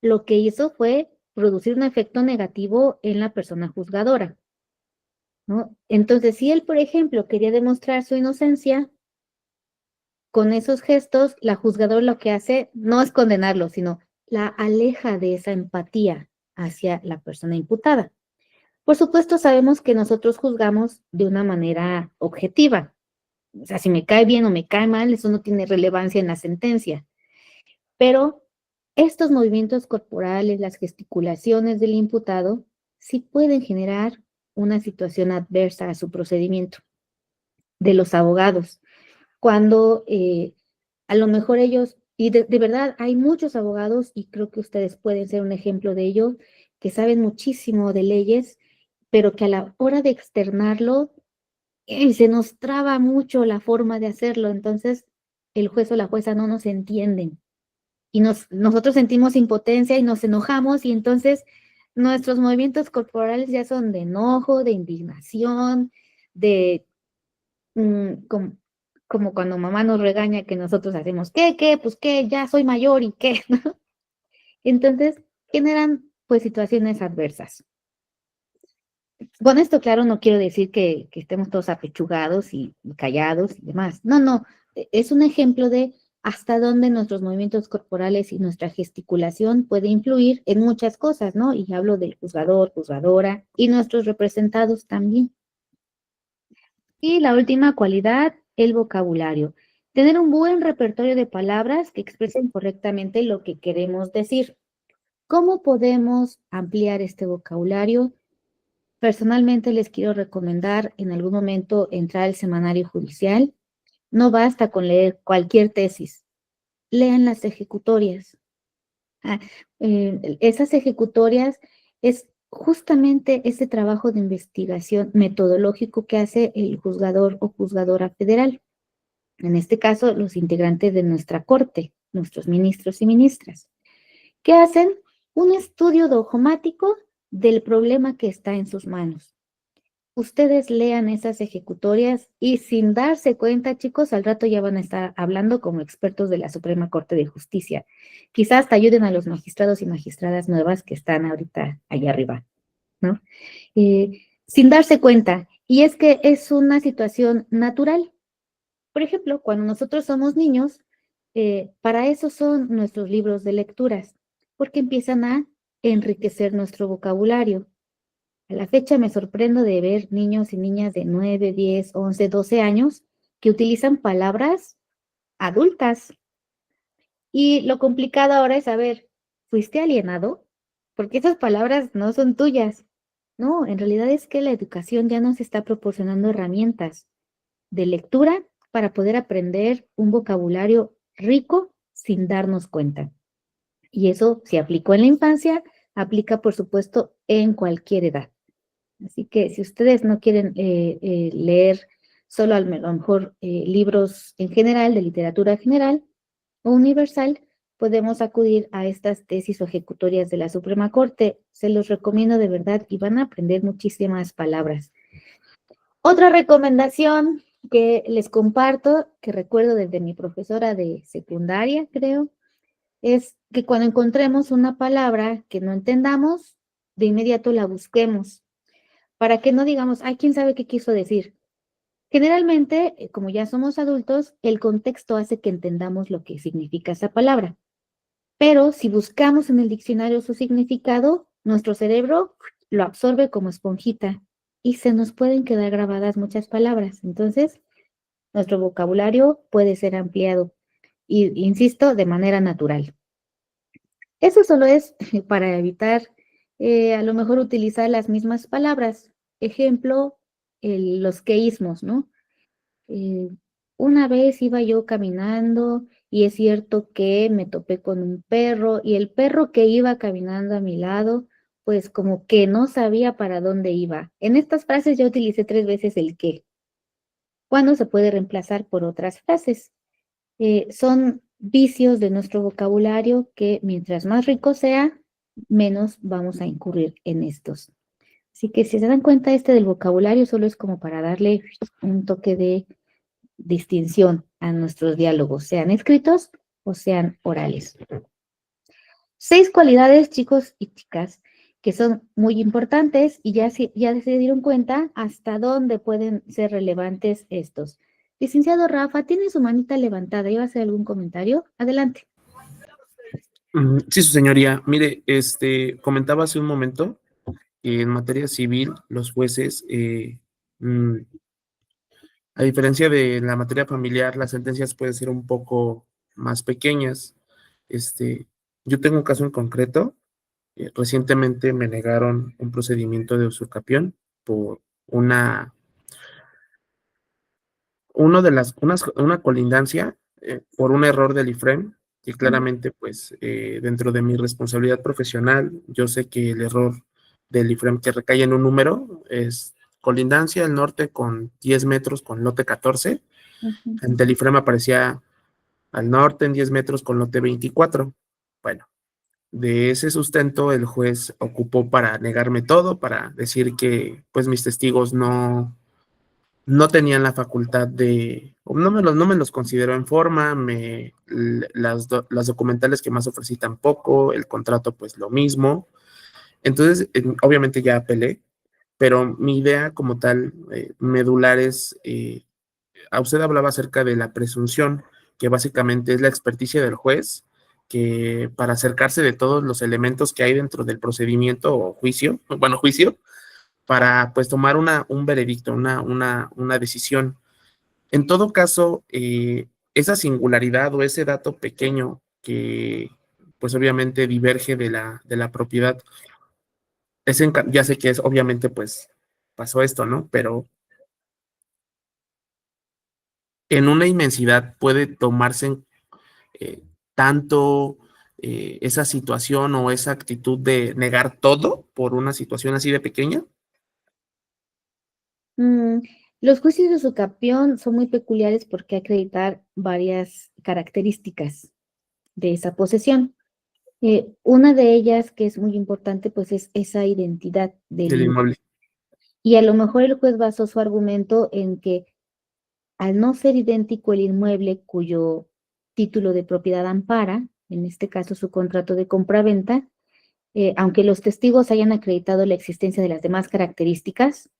Lo que hizo fue producir un efecto negativo en la persona juzgadora, ¿no? Entonces, si él, por ejemplo, quería demostrar su inocencia, con esos gestos, la juzgadora lo que hace no es condenarlo, sino la aleja de esa empatía hacia la persona imputada. Por supuesto, sabemos que nosotros juzgamos de una manera objetiva. O sea, si me cae bien o me cae mal, eso no tiene relevancia en la sentencia. Pero estos movimientos corporales, las gesticulaciones del imputado, sí pueden generar una situación adversa a su procedimiento. De los abogados, cuando a lo mejor ellos, y de verdad hay muchos abogados, y creo que ustedes pueden ser un ejemplo de ello, que saben muchísimo de leyes, pero que a la hora de externarlo, se nos traba mucho la forma de hacerlo, entonces el juez o la jueza no nos entienden. Y nosotros sentimos impotencia y nos enojamos, y entonces nuestros movimientos corporales ya son de enojo, de indignación, de como cuando mamá nos regaña que nosotros hacemos, ¿qué? Pues qué, ya soy mayor y qué, ¿no? Entonces generan pues situaciones adversas. Con esto, claro, no quiero decir que estemos todos apechugados y callados y demás. No, es un ejemplo de hasta dónde nuestros movimientos corporales y nuestra gesticulación puede influir en muchas cosas, ¿no? Y hablo del juzgador, juzgadora y nuestros representados también. Y la última cualidad, el vocabulario. Tener un buen repertorio de palabras que expresen correctamente lo que queremos decir. ¿Cómo podemos ampliar este vocabulario? Personalmente les quiero recomendar en algún momento entrar al semanario judicial. No basta con leer cualquier tesis. Lean las ejecutorias. Esas ejecutorias es justamente ese trabajo de investigación metodológico que hace el juzgador o juzgadora federal. En este caso, los integrantes de nuestra corte, nuestros ministros y ministras, que hacen un estudio dogmático del problema que está en sus manos. Ustedes lean esas ejecutorias y sin darse cuenta, chicos, al rato ya van a estar hablando como expertos de la Suprema Corte de Justicia. Quizás hasta ayuden a los magistrados y magistradas nuevas que están ahorita allá arriba, ¿no? Sin darse cuenta. Y es que es una situación natural. Por ejemplo, cuando nosotros somos niños, para eso son nuestros libros de lecturas, porque empiezan a enriquecer nuestro vocabulario. A la fecha me sorprendo de ver niños y niñas de 9, 10, 11, 12 años que utilizan palabras adultas. Y lo complicado ahora es saber, ¿fuiste alienado? Porque esas palabras no son tuyas. No, en realidad es que la educación ya nos está proporcionando herramientas de lectura para poder aprender un vocabulario rico sin darnos cuenta. Y eso, si aplicó en la infancia, aplica, por supuesto, en cualquier edad. Así que si ustedes no quieren leer solo a lo mejor libros en general, de literatura general o universal, podemos acudir a estas tesis o ejecutorias de la Suprema Corte. Se los recomiendo de verdad y van a aprender muchísimas palabras. Otra recomendación que les comparto, que recuerdo desde mi profesora de secundaria, creo, es que cuando encontremos una palabra que no entendamos, de inmediato la busquemos, para que no digamos, ay, ¿quién sabe qué quiso decir? Generalmente, como ya somos adultos, el contexto hace que entendamos lo que significa esa palabra. Pero si buscamos en el diccionario su significado, nuestro cerebro lo absorbe como esponjita y se nos pueden quedar grabadas muchas palabras. Entonces, nuestro vocabulario puede ser ampliado y, insisto, de manera natural. Eso solo es para evitar a lo mejor utilizar las mismas palabras. Ejemplo, los queísmos, ¿no? Una vez iba yo caminando y es cierto que me topé con un perro y el perro que iba caminando a mi lado, pues como que no sabía para dónde iba. En estas frases yo utilicé 3 veces el qué, cuando se puede reemplazar por otras frases. Son vicios de nuestro vocabulario que mientras más rico sea, menos vamos a incurrir en estos. Así que si se dan cuenta, del vocabulario solo es como para darle un toque de distinción a nuestros diálogos, sean escritos o sean orales. 6 cualidades, chicos y chicas, que son muy importantes y ya se dieron cuenta hasta dónde pueden ser relevantes estos. Licenciado Rafa, tiene su manita levantada. ¿Iba a hacer algún comentario? Adelante. Sí, su señoría. Mire, comentaba hace un momento que en materia civil los jueces, a diferencia de la materia familiar, las sentencias pueden ser un poco más pequeñas. Yo tengo un caso en concreto. Recientemente me negaron un procedimiento de usurpación por una colindancia por un error del IFREM, que claramente, pues, dentro de mi responsabilidad profesional, yo sé que el error del IFREM que recae en un número es colindancia al norte con 10 metros con lote 14. Ante el IFREM aparecía al norte en 10 metros con lote 24. Bueno, de ese sustento el juez ocupó para negarme todo, para decir que, pues, mis testigos no tenían la facultad no me los consideró en forma, las documentales que más ofrecí tampoco, el contrato pues lo mismo. Entonces, obviamente ya apelé, pero mi idea como tal, medular es, a usted hablaba acerca de la presunción, que básicamente es la experticia del juez, que para acercarse de todos los elementos que hay dentro del procedimiento o juicio, para pues tomar un veredicto, una decisión. En todo caso, esa singularidad o ese dato pequeño que pues obviamente diverge de la propiedad, ya sé que es obviamente pues pasó esto, ¿no? Pero en una inmensidad puede tomarse tanto esa situación o esa actitud de negar todo por una situación así de pequeña. Los juicios de usucapión son muy peculiares porque acreditar varias características de esa posesión. Una de ellas que es muy importante, pues es esa identidad del inmueble. Y a lo mejor el juez basó su argumento en que al no ser idéntico el inmueble cuyo título de propiedad ampara, en este caso su contrato de compraventa, aunque los testigos hayan acreditado la existencia de las demás características,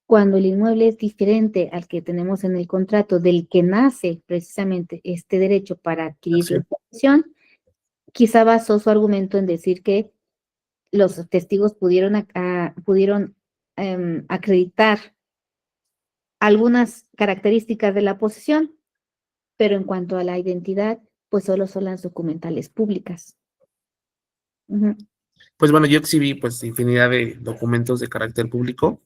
cuando el inmueble es diferente al que tenemos en el contrato, del que nace precisamente este derecho para adquirir la posesión, quizá basó su argumento en decir que los testigos pudieron acreditar algunas características de la posesión, pero en cuanto a la identidad, pues solo son las documentales públicas. Pues bueno, yo exhibí pues infinidad de documentos de carácter público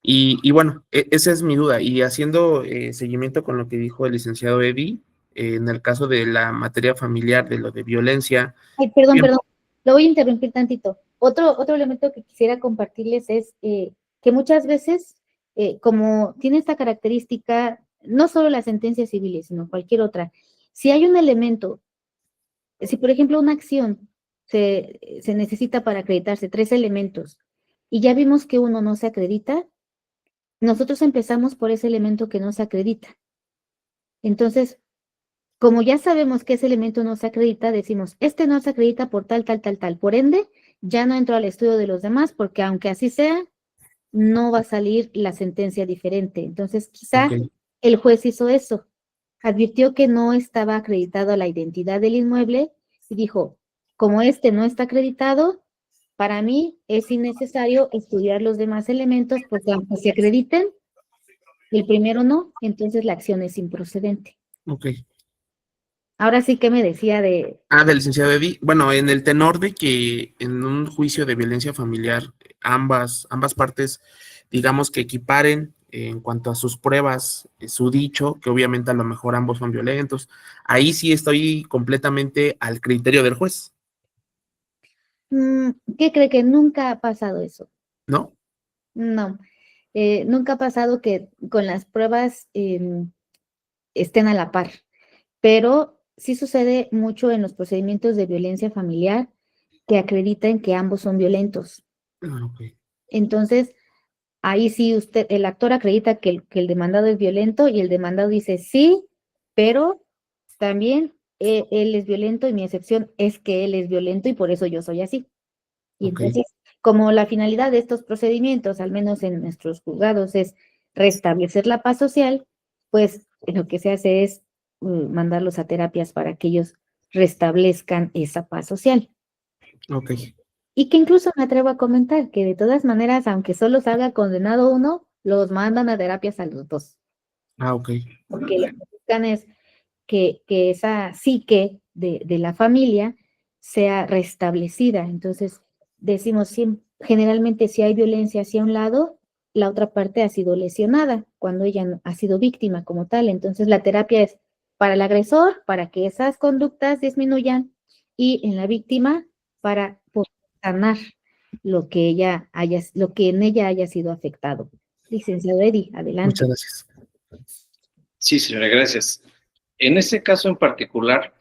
y bueno, esa es mi duda. Y haciendo seguimiento con lo que dijo el licenciado Eddie, en el caso de la materia familiar, de lo de violencia. Ay, perdón, lo voy a interrumpir tantito. Otro elemento que quisiera compartirles es que muchas veces, como tiene esta característica, no solo las sentencias civiles, sino cualquier otra, si hay un elemento, si por ejemplo una acción se necesita para acreditarse 3 elementos y ya vimos que uno no se acredita, nosotros empezamos por ese elemento que no se acredita. Entonces, como ya sabemos que ese elemento no se acredita, decimos, este no se acredita por tal. Por ende, ya no entro al estudio de los demás, porque aunque así sea, no va a salir la sentencia diferente. Entonces, quizá el juez hizo eso. Advirtió que no estaba acreditado la identidad del inmueble y dijo, como este no está acreditado, para mí es innecesario estudiar los demás elementos, porque aunque se acrediten, el primero no, entonces la acción es improcedente. Ok. Ahora sí que me decía de... Del licenciado Eddie. Bueno, en el tenor de que en un juicio de violencia familiar, ambas partes, digamos que equiparen en cuanto a sus pruebas, su dicho, que obviamente a lo mejor ambos son violentos, ahí sí estoy completamente al criterio del juez. ¿Qué cree? Que nunca ha pasado eso. ¿No? No. Nunca ha pasado que con las pruebas estén a la par, pero sí sucede mucho en los procedimientos de violencia familiar que acreditan que ambos son violentos. Entonces, ahí sí el actor acredita que el demandado es violento y el demandado dice sí, pero también él es violento y mi excepción es que él es violento y por eso yo soy así. Y entonces, como la finalidad de estos procedimientos, al menos en nuestros juzgados, es restablecer la paz social, pues lo que se hace es mandarlos a terapias para que ellos restablezcan esa paz social. Ok. Y que incluso me atrevo a comentar que de todas maneras, aunque solo salga condenado uno, los mandan a terapias a los dos. Ok. Porque lo que buscan es que esa psique de la familia sea restablecida. Entonces, decimos, generalmente si hay violencia hacia un lado, la otra parte ha sido lesionada, cuando ella ha sido víctima como tal. Entonces, la terapia es para el agresor, para que esas conductas disminuyan, y en la víctima, para poder sanar lo que en ella haya sido afectado. Licenciado Eddie, adelante. Muchas gracias. Sí, señora, gracias. En ese caso en particular,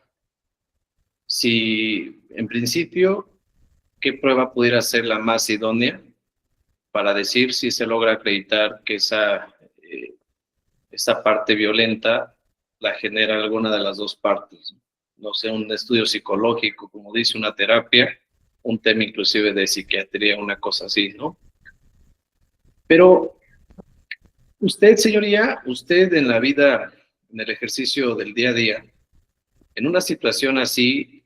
si en principio, ¿qué prueba pudiera ser la más idónea para decir si se logra acreditar que esa parte violenta la genera alguna de las dos partes? No sé, un estudio psicológico, como dice, una terapia, un tema inclusive de psiquiatría, una cosa así, ¿no? Pero usted, señoría, usted en la vida, en el ejercicio del día a día, en una situación así,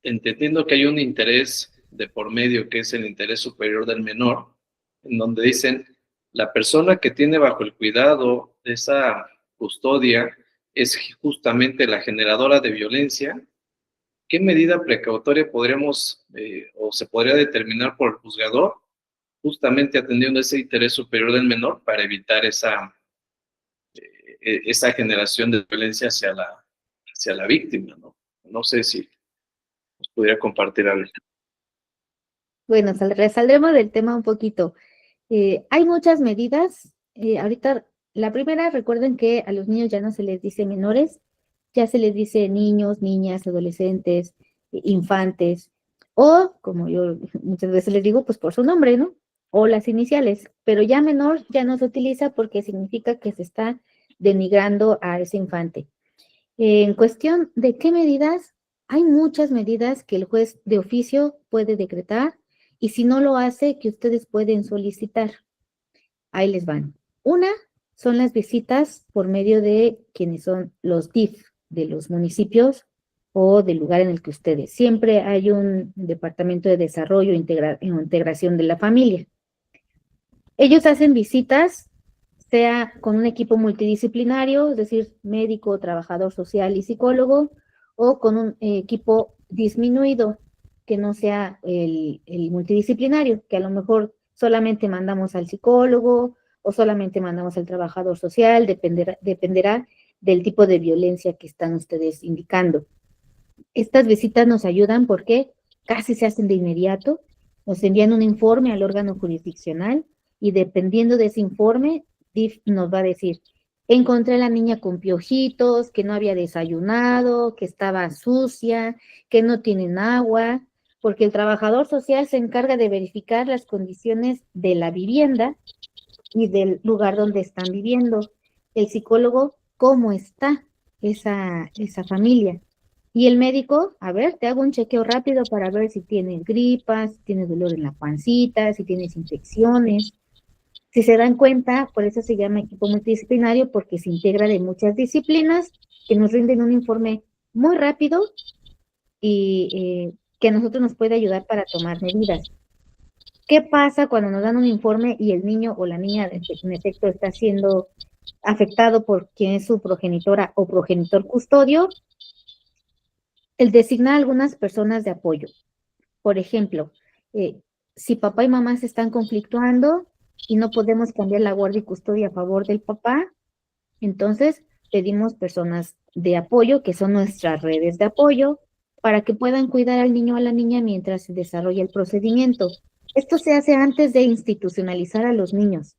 entendiendo que hay un interés de por medio, que es el interés superior del menor, en donde dicen, la persona que tiene bajo el cuidado de esa custodia es justamente la generadora de violencia. ¿Qué medida precautoria podremos o se podría determinar por el juzgador, justamente atendiendo ese interés superior del menor para evitar esa generación de violencia hacia la víctima, ¿no? No sé si nos pudiera compartir algo. Bueno, saldremos del tema un poquito. Hay muchas medidas. Ahorita, la primera, recuerden que a los niños ya no se les dice menores, ya se les dice niños, niñas, adolescentes, infantes, o, como yo muchas veces les digo, pues por su nombre, ¿no? O las iniciales, pero ya menor ya no se utiliza porque significa que se está denigrando a ese infante. En cuestión de qué medidas, hay muchas medidas que el juez de oficio puede decretar, y si no lo hace, que ustedes pueden solicitar. Ahí les van. Una son las visitas por medio de quienes son los DIF de los municipios o del lugar en el que ustedes. Siempre hay un departamento de desarrollo e integración de la familia. Ellos hacen visitas, sea con un equipo multidisciplinario, es decir, médico, trabajador social y psicólogo, o con un equipo disminuido, que no sea el multidisciplinario, que a lo mejor solamente mandamos al psicólogo o solamente mandamos al trabajador social, dependerá del tipo de violencia que están ustedes indicando. Estas visitas nos ayudan porque casi se hacen de inmediato, nos envían un informe al órgano jurisdiccional y dependiendo de ese informe, DIF nos va a decir, encontré a la niña con piojitos, que no había desayunado, que estaba sucia, que no tienen agua, porque el trabajador social se encarga de verificar las condiciones de la vivienda y del lugar donde están viviendo. El psicólogo, cómo está esa familia. Y el médico, a ver, te hago un chequeo rápido para ver si tienes gripas, si tienes dolor en la pancita, si tienes infecciones. Si se dan cuenta, por eso se llama equipo multidisciplinario, porque se integra de muchas disciplinas que nos rinden un informe muy rápido y que a nosotros nos puede ayudar para tomar medidas. ¿Qué pasa cuando nos dan un informe y el niño o la niña en efecto está siendo afectado por quien es su progenitora o progenitor custodio? El designar algunas personas de apoyo. Por ejemplo, si papá y mamá se están conflictuando y no podemos cambiar la guardia y custodia a favor del papá, entonces pedimos personas de apoyo, que son nuestras redes de apoyo, para que puedan cuidar al niño o a la niña mientras se desarrolla el procedimiento. Esto se hace antes de institucionalizar a los niños,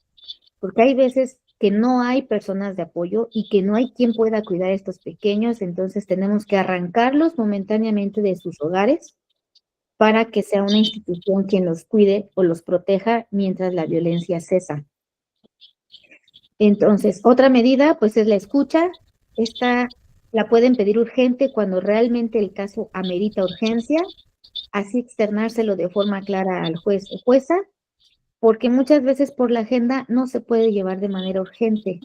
porque hay veces que no hay personas de apoyo y que no hay quien pueda cuidar a estos pequeños, entonces tenemos que arrancarlos momentáneamente de sus hogares para que sea una institución quien los cuide o los proteja mientras la violencia cesa. Entonces, otra medida, pues, es la escucha. Esta la pueden pedir urgente cuando realmente el caso amerita urgencia, así externárselo de forma clara al juez o jueza, porque muchas veces por la agenda no se puede llevar de manera urgente.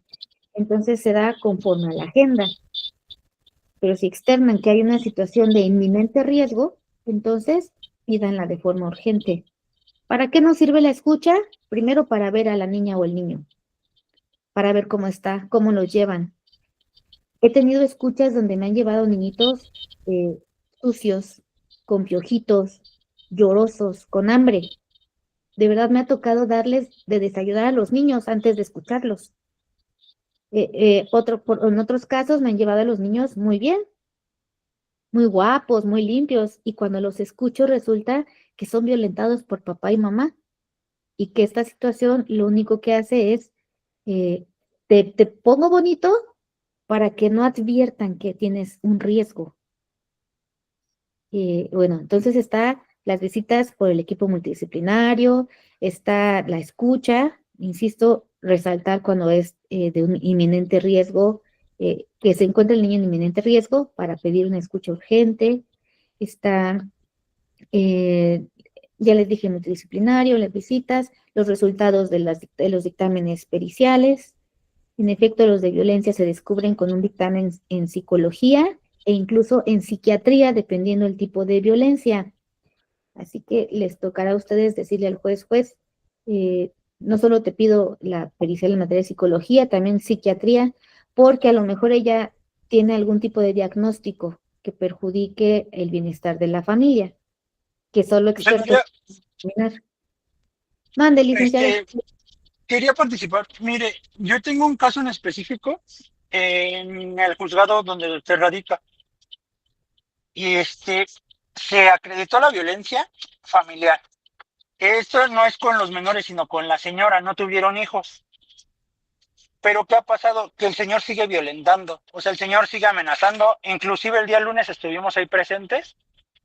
Entonces se da conforme a la agenda. Pero si externan que hay una situación de inminente riesgo, entonces pídanla de forma urgente. ¿Para qué nos sirve la escucha? Primero, para ver a la niña o el niño, para ver cómo está, cómo los llevan. He tenido escuchas donde me han llevado niñitos sucios, con piojitos, llorosos, con hambre. De verdad me ha tocado darles de desayunar a los niños antes de escucharlos. En otros casos me han llevado a los niños muy bien, muy guapos, muy limpios, y cuando los escucho resulta que son violentados por papá y mamá, y que esta situación lo único que hace es, te pongo bonito para que no adviertan que tienes un riesgo. Bueno, entonces está las visitas por el equipo multidisciplinario, está la escucha, insisto, resaltar cuando es de un inminente riesgo, que se encuentra el niño en inminente riesgo para pedir una escucha urgente, está, ya les dije, multidisciplinario, las visitas, los resultados de los dictámenes periciales. En efecto, los de violencia se descubren con un dictamen en psicología e incluso en psiquiatría, dependiendo del tipo de violencia. Así que les tocará a ustedes decirle al juez, no solo te pido la pericial en materia de psicología, también psiquiatría, porque a lo mejor ella tiene algún tipo de diagnóstico que perjudique el bienestar de la familia, que solo expertos determinar. Mande, licenciado. Quería participar. Mire, yo tengo un caso en específico en el juzgado donde usted radica. Y se acreditó la violencia familiar. Esto no es con los menores, sino con la señora, no tuvieron hijos. Pero ¿qué ha pasado? Que el señor sigue violentando, o sea, el señor sigue amenazando. Inclusive el día lunes estuvimos ahí presentes.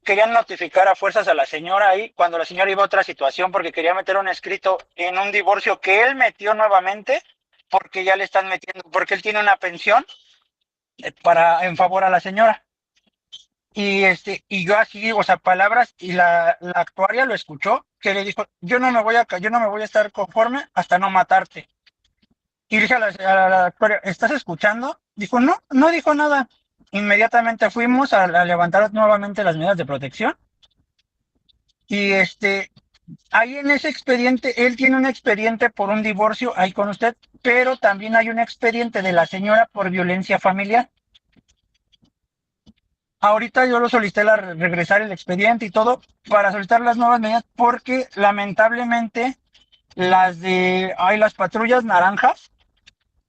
Querían notificar a fuerzas a la señora ahí cuando la señora iba a otra situación porque quería meter un escrito en un divorcio que él metió nuevamente porque ya le están metiendo, porque él tiene una pensión en favor a la señora. Y yo así, o sea, palabras, y la actuaria lo escuchó, que le dijo, yo no me voy a estar conforme hasta no matarte. Y dije a la actuaria, ¿estás escuchando? Dijo, no dijo nada. Inmediatamente fuimos a levantar nuevamente las medidas de protección. Y ahí en ese expediente, él tiene un expediente por un divorcio ahí con usted, pero también hay un expediente de la señora por violencia familiar. Ahorita yo lo solicité regresar el expediente y todo para solicitar las nuevas medidas porque lamentablemente las patrullas naranjas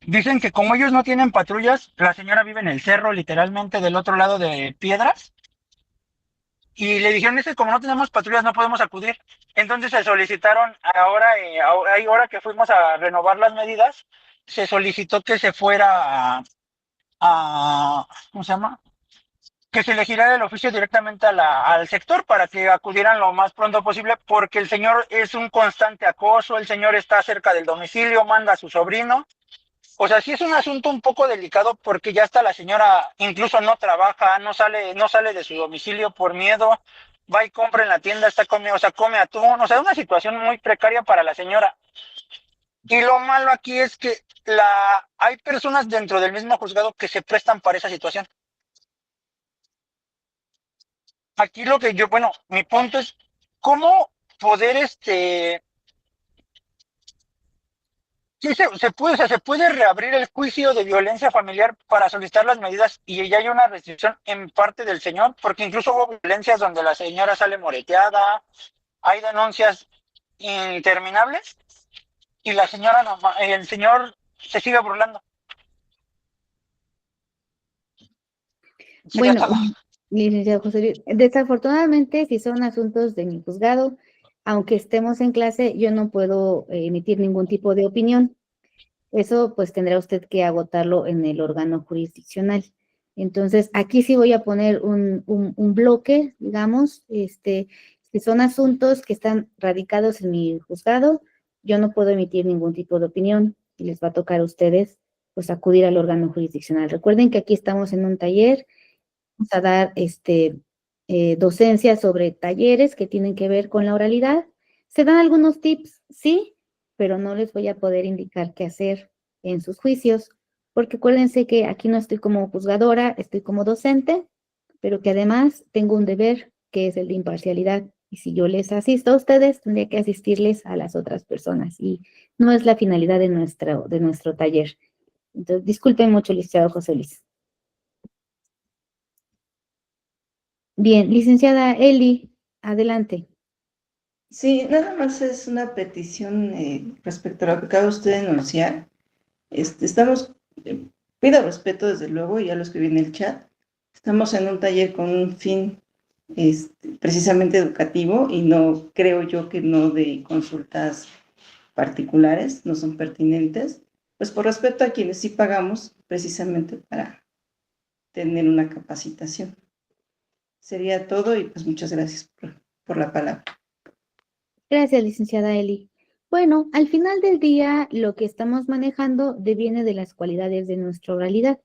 dicen que como ellos no tienen patrullas, la señora vive en el cerro, literalmente del otro lado de Piedras, y le dijeron, es que como no tenemos patrullas no podemos acudir. Entonces se solicitaron ahora que fuimos a renovar las medidas, se solicitó que se fuera ¿cómo se llama? Que se le girara el oficio directamente al sector para que acudieran lo más pronto posible, porque el señor es un constante acoso, el señor está cerca del domicilio, manda a su sobrino. O sea, sí es un asunto un poco delicado porque ya hasta la señora incluso no trabaja, no sale de su domicilio por miedo, va y compra en la tienda, come atún, o sea, una situación muy precaria para la señora. Y lo malo aquí es que hay personas dentro del mismo juzgado que se prestan para esa situación. Aquí mi punto es cómo poder sí, se puede reabrir el juicio de violencia familiar para solicitar las medidas y ya hay una restricción en parte del señor, porque incluso hubo violencias donde la señora sale moreteada, hay denuncias interminables y el señor se sigue burlando. Bueno, licenciado José Luis, desafortunadamente, si son asuntos de mi juzgado, aunque estemos en clase, yo no puedo emitir ningún tipo de opinión. Eso pues tendrá usted que agotarlo en el órgano jurisdiccional. Entonces, aquí sí voy a poner un bloque, digamos, si son asuntos que están radicados en mi juzgado, yo no puedo emitir ningún tipo de opinión y les va a tocar a ustedes pues acudir al órgano jurisdiccional. Recuerden que aquí estamos en un taller, vamos a dar docencia sobre talleres que tienen que ver con la oralidad. Se dan algunos tips, sí, pero no les voy a poder indicar qué hacer en sus juicios, porque acuérdense que aquí no estoy como juzgadora, estoy como docente, pero que además tengo un deber que es el de imparcialidad. Y si yo les asisto a ustedes, tendría que asistirles a las otras personas. Y no es la finalidad de nuestro taller. Entonces, disculpen mucho, licenciado José Luis. Bien, licenciada Eli, adelante. Sí, nada más es una petición respecto a lo que acaba usted de denunciar. Pido respeto desde luego, ya lo escribí en el chat. Estamos en un taller con un fin precisamente educativo y no creo yo que no de consultas particulares, no son pertinentes, pues por respeto a quienes sí pagamos precisamente para tener una capacitación. Sería todo y pues muchas gracias por la palabra. Gracias, licenciada Eli. Bueno, al final del día, lo que estamos manejando deviene de las cualidades de nuestra oralidad.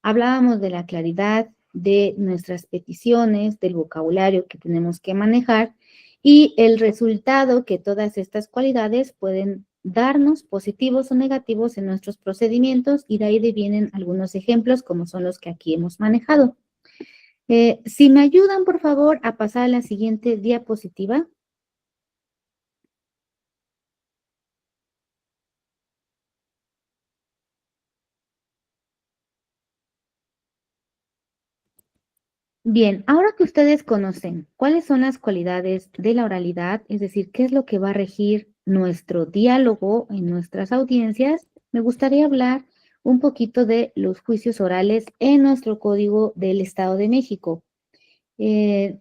Hablábamos de la claridad, de nuestras peticiones, del vocabulario que tenemos que manejar y el resultado que todas estas cualidades pueden darnos, positivos o negativos en nuestros procedimientos, y de ahí devienen algunos ejemplos como son los que aquí hemos manejado. Si me ayudan, por favor, a pasar a la siguiente diapositiva. Bien, ahora que ustedes conocen cuáles son las cualidades de la oralidad, es decir, qué es lo que va a regir nuestro diálogo en nuestras audiencias, me gustaría hablar un poquito de los juicios orales en nuestro Código del Estado de México. En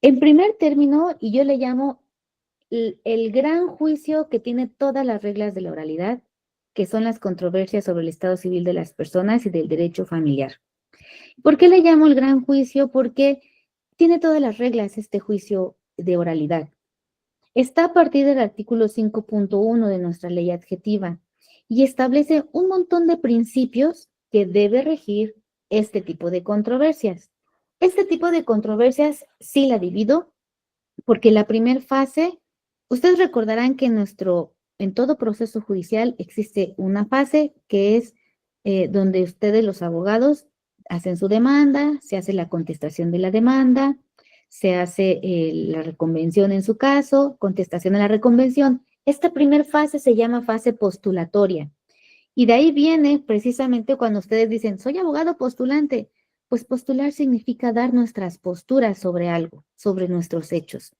primer término, y yo le llamo el gran juicio que tiene todas las reglas de la oralidad, que son las controversias sobre el estado civil de las personas y del derecho familiar. ¿Por qué le llamo el gran juicio? Porque tiene todas las reglas este juicio de oralidad. Está a partir del artículo 5.1 de nuestra ley adjetiva y establece un montón de principios que debe regir este tipo de controversias. Este tipo de controversias sí la divido porque la primera fase, ustedes recordarán que en todo proceso judicial existe una fase que es donde ustedes, los abogados, hacen su demanda, se hace la contestación de la demanda, se hace la reconvención en su caso, contestación de la reconvención. Esta primera fase se llama fase postulatoria. Y de ahí viene precisamente cuando ustedes dicen, soy abogado postulante. Pues postular significa dar nuestras posturas sobre algo, sobre nuestros hechos.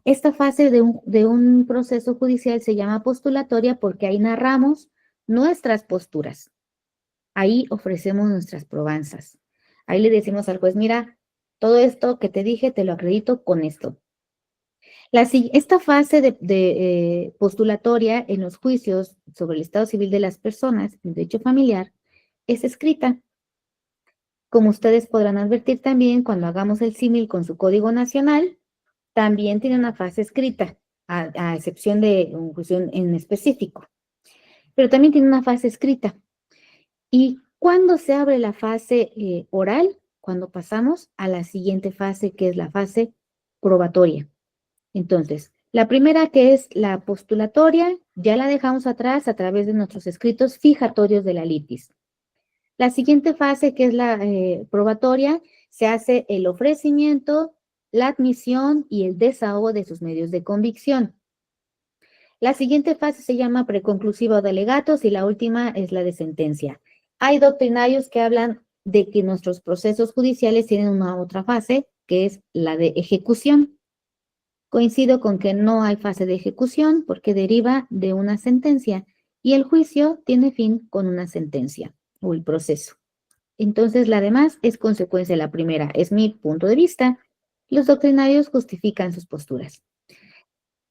Esta fase de un proceso judicial se llama postulatoria porque ahí narramos nuestras posturas. Ahí ofrecemos nuestras probanzas. Ahí le decimos al juez, mira, todo esto que te dije te lo acredito con esto. Esta fase de postulatoria en los juicios sobre el estado civil de las personas, el derecho familiar, es escrita. Como ustedes podrán advertir también, cuando hagamos el símil con su Código Nacional, también tiene una fase escrita, a excepción de un juicio en específico. Pero también tiene una fase escrita. ¿Y cuándo se abre la fase oral? Cuando pasamos a la siguiente fase, que es la fase probatoria. Entonces, la primera, que es la postulatoria, ya la dejamos atrás a través de nuestros escritos fijatorios de la litis. La siguiente fase, que es la probatoria, se hace el ofrecimiento, la admisión y el desahogo de sus medios de convicción. La siguiente fase se llama preconclusiva o de alegatos y la última es la de sentencia. Hay doctrinarios que hablan de que nuestros procesos judiciales tienen una otra fase, que es la de ejecución. Coincido con que no hay fase de ejecución porque deriva de una sentencia y el juicio tiene fin con una sentencia o el proceso. Entonces, la demás es consecuencia de la primera. Es mi punto de vista. Los doctrinarios justifican sus posturas.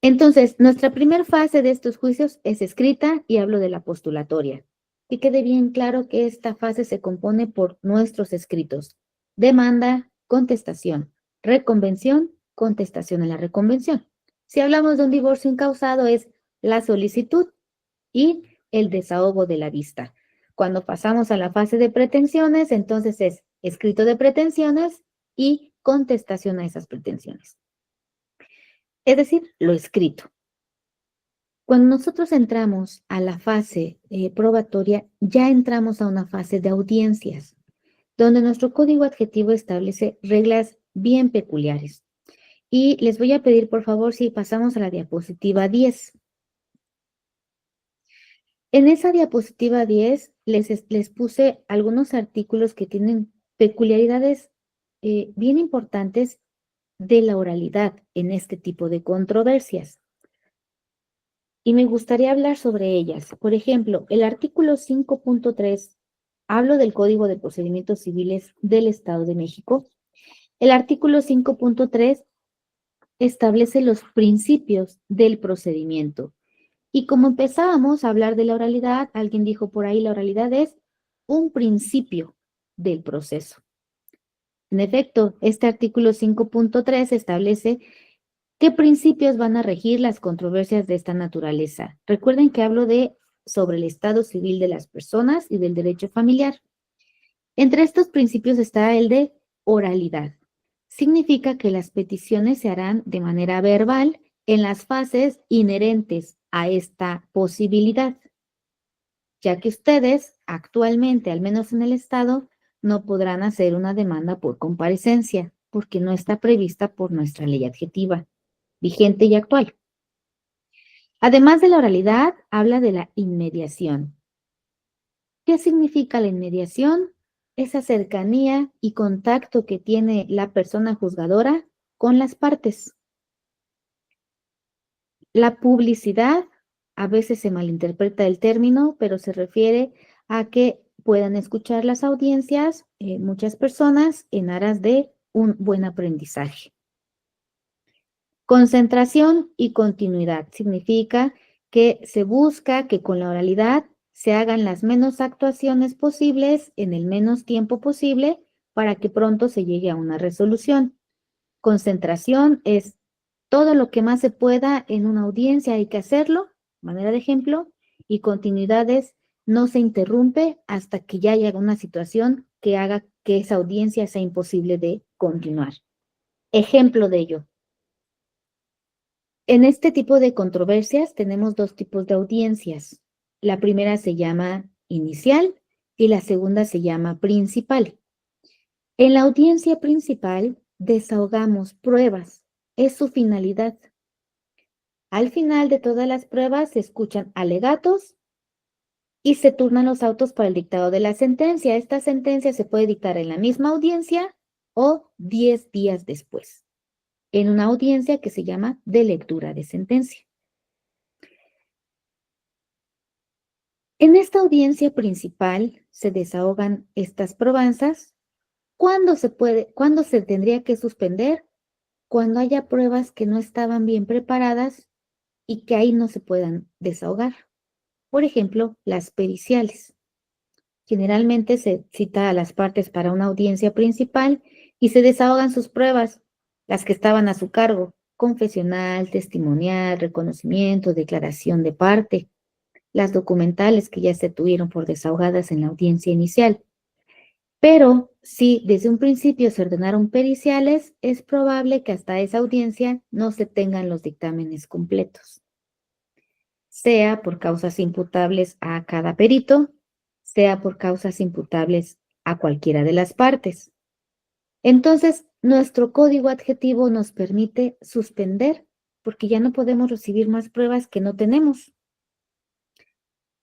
Entonces, nuestra primera fase de estos juicios es escrita y hablo de la postulatoria. Que quede bien claro que esta fase se compone por nuestros escritos. Demanda, contestación, reconvención, contestación en la reconvención. Si hablamos de un divorcio incausado es la solicitud y el desahogo de la vista. Cuando pasamos a la fase de pretensiones, entonces es escrito de pretensiones y contestación a esas pretensiones. Es decir, lo escrito. Cuando nosotros entramos a la fase probatoria, ya entramos a una fase de audiencias, donde nuestro código adjetivo establece reglas bien peculiares. Y les voy a pedir, por favor, si pasamos a la diapositiva 10. En esa diapositiva 10 les puse algunos artículos que tienen peculiaridades bien importantes de la oralidad en este tipo de controversias. Y me gustaría hablar sobre ellas. Por ejemplo, el artículo 5.3, hablo del Código de Procedimientos Civiles del Estado de México. El artículo 5.3 establece los principios del procedimiento. Y como empezábamos a hablar de la oralidad, alguien dijo por ahí, la oralidad es un principio del proceso. En efecto, este artículo 5.3 establece qué principios van a regir las controversias de esta naturaleza. Recuerden que hablo sobre el estado civil de las personas y del derecho familiar. Entre estos principios está el de oralidad. Significa que las peticiones se harán de manera verbal en las fases inherentes a esta posibilidad, ya que ustedes actualmente, al menos en el Estado, no podrán hacer una demanda por comparecencia, porque no está prevista por nuestra ley adjetiva, vigente y actual. Además de la oralidad, habla de la inmediación. ¿Qué significa la inmediación? Esa cercanía y contacto que tiene la persona juzgadora con las partes. La publicidad, a veces se malinterpreta el término, pero se refiere a que puedan escuchar las audiencias muchas personas en aras de un buen aprendizaje. Concentración y continuidad significa que se busca que con la oralidad se hagan las menos actuaciones posibles en el menos tiempo posible para que pronto se llegue a una resolución. Concentración es todo lo que más se pueda en una audiencia, hay que hacerlo, manera de ejemplo, y continuidad es no se interrumpe hasta que ya haya una situación que haga que esa audiencia sea imposible de continuar. Ejemplo de ello. En este tipo de controversias tenemos dos tipos de audiencias. La primera se llama inicial y la segunda se llama principal. En la audiencia principal desahogamos pruebas, es su finalidad. Al final de todas las pruebas se escuchan alegatos y se turnan los autos para el dictado de la sentencia. Esta sentencia se puede dictar en la misma audiencia o 10 días después, en una audiencia que se llama de lectura de sentencia. En esta audiencia principal se desahogan estas probanzas. ¿Cuándo se tendría que suspender? Cuando haya pruebas que no estaban bien preparadas y que ahí no se puedan desahogar. Por ejemplo, las periciales. Generalmente se cita a las partes para una audiencia principal y se desahogan sus pruebas, las que estaban a su cargo: confesional, testimonial, reconocimiento, declaración de parte, las documentales que ya se tuvieron por desahogadas en la audiencia inicial. Pero si desde un principio se ordenaron periciales, es probable que hasta esa audiencia no se tengan los dictámenes completos, sea por causas imputables a cada perito, sea por causas imputables a cualquiera de las partes. Entonces, nuestro código adjetivo nos permite suspender, porque ya no podemos recibir más pruebas que no tenemos.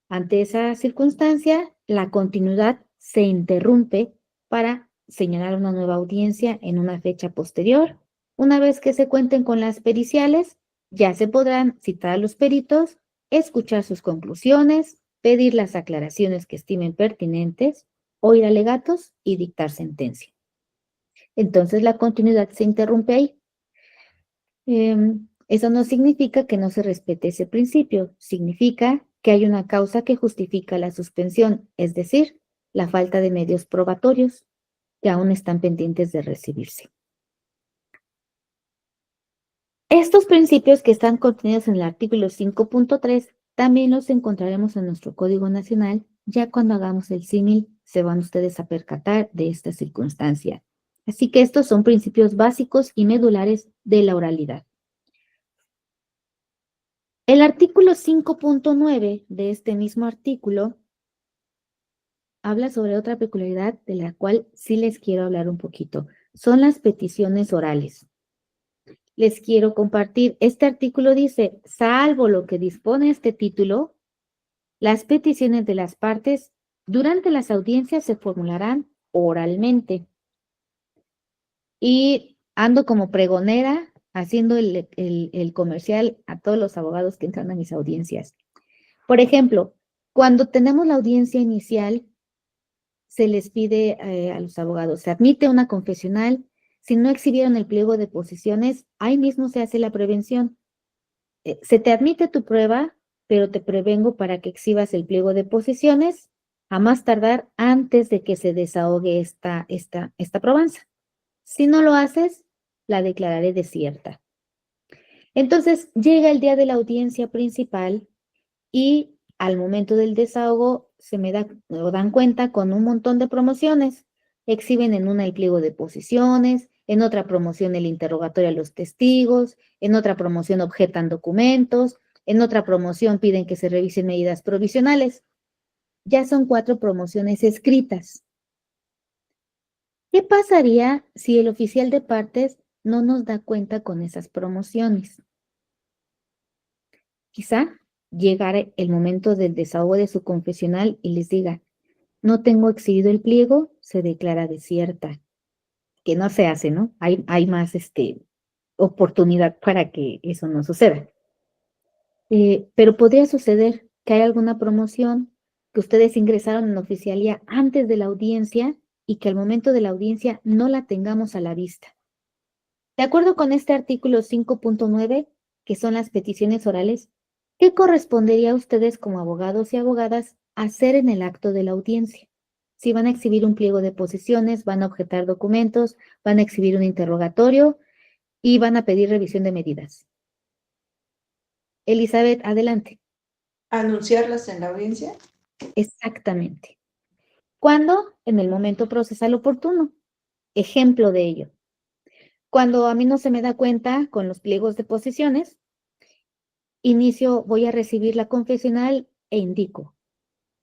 Ante esa circunstancia, la continuidad se interrumpe para señalar una nueva audiencia en una fecha posterior. Una vez que se cuenten con las periciales, ya se podrán citar a los peritos, escuchar sus conclusiones, pedir las aclaraciones que estimen pertinentes, oír alegatos y dictar sentencia. Entonces la continuidad se interrumpe ahí. Eso no significa que no se respete ese principio, significa que hay una causa que justifica la suspensión, es decir, la falta de medios probatorios que aún están pendientes de recibirse. Estos principios que están contenidos en el artículo 5.3 también los encontraremos en nuestro Código Nacional. Ya cuando hagamos el símil se van ustedes a percatar de esta circunstancia. Así que estos son principios básicos y medulares de la oralidad. El artículo 5.9 de este mismo artículo habla sobre otra peculiaridad de la cual sí les quiero hablar un poquito. Son las peticiones orales. Les quiero compartir. Este artículo dice: salvo lo que dispone este título, las peticiones de las partes durante las audiencias se formularán oralmente. Y ando como pregonera haciendo el comercial a todos los abogados que entran a mis audiencias. Por ejemplo, cuando tenemos la audiencia inicial, se les pide a los abogados, se admite una confesional. Si no exhibieron el pliego de posiciones, ahí mismo se hace la prevención. Se te admite tu prueba, pero te prevengo para que exhibas el pliego de posiciones a más tardar antes de que se desahogue esta probanza. Si no lo haces, la declararé desierta. Entonces, llega el día de la audiencia principal y al momento del desahogo dan cuenta con un montón de promociones. Exhiben en una el pliego de posiciones, en otra promoción el interrogatorio a los testigos, en otra promoción objetan documentos, en otra promoción piden que se revisen medidas provisionales. Ya son 4 promociones escritas. ¿Qué pasaría si el oficial de partes no nos da cuenta con esas promociones? Quizá llegara el momento del desahogo de su confesional y les diga: no tengo exhibido el pliego, se declara desierta. Que no se hace, ¿no? Hay más oportunidad para que eso no suceda. Pero podría suceder que hay alguna promoción que ustedes ingresaron en oficialía antes de la audiencia y que al momento de la audiencia no la tengamos a la vista. De acuerdo con este artículo 5.9, que son las peticiones orales, ¿qué correspondería a ustedes como abogados y abogadas hacer en el acto de la audiencia? Si van a exhibir un pliego de posiciones, van a objetar documentos, van a exhibir un interrogatorio y van a pedir revisión de medidas. Elizabeth, adelante. ¿Anunciarlas en la audiencia? Exactamente. ¿Cuándo? En el momento procesal oportuno. Ejemplo de ello. Cuando a mí no se me da cuenta con los pliegos de posiciones, voy a recibir la confesional e indico: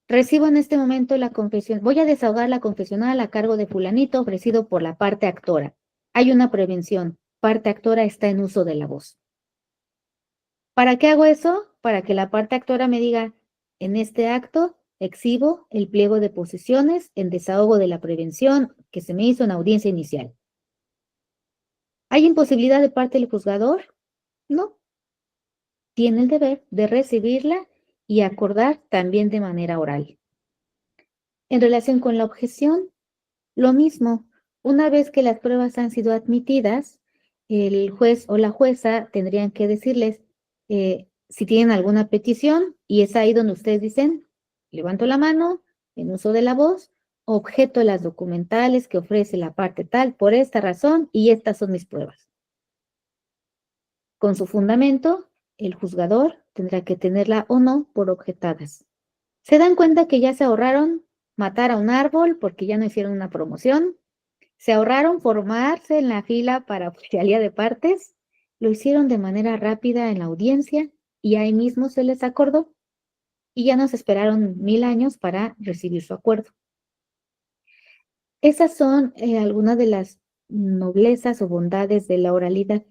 recibo en este momento la confesión, voy a desahogar la confesional a cargo de fulanito ofrecido por la parte actora. Hay una prevención, parte actora está en uso de la voz. ¿Para qué hago eso? Para que la parte actora me diga: en este acto exhibo el pliego de posiciones en desahogo de la prevención que se me hizo en audiencia inicial. ¿Hay imposibilidad de parte del juzgador? No. Tiene el deber de recibirla y acordar también de manera oral. En relación con la objeción, lo mismo. Una vez que las pruebas han sido admitidas, el juez o la jueza tendrían que decirles si tienen alguna petición, y es ahí donde ustedes dicen, levanto la mano en uso de la voz, objeto las documentales que ofrece la parte tal por esta razón y estas son mis pruebas. Con su fundamento, el juzgador tendrá que tenerla o no por objetadas. ¿Se dan cuenta que ya se ahorraron matar a un árbol porque ya no hicieron una promoción? ¿Se ahorraron formarse en la fila para oficialía de partes? Lo hicieron de manera rápida en la audiencia y ahí mismo se les acordó y ya nos esperaron 1000 años para recibir su acuerdo. Esas son algunas de las noblezas o bondades de la oralidad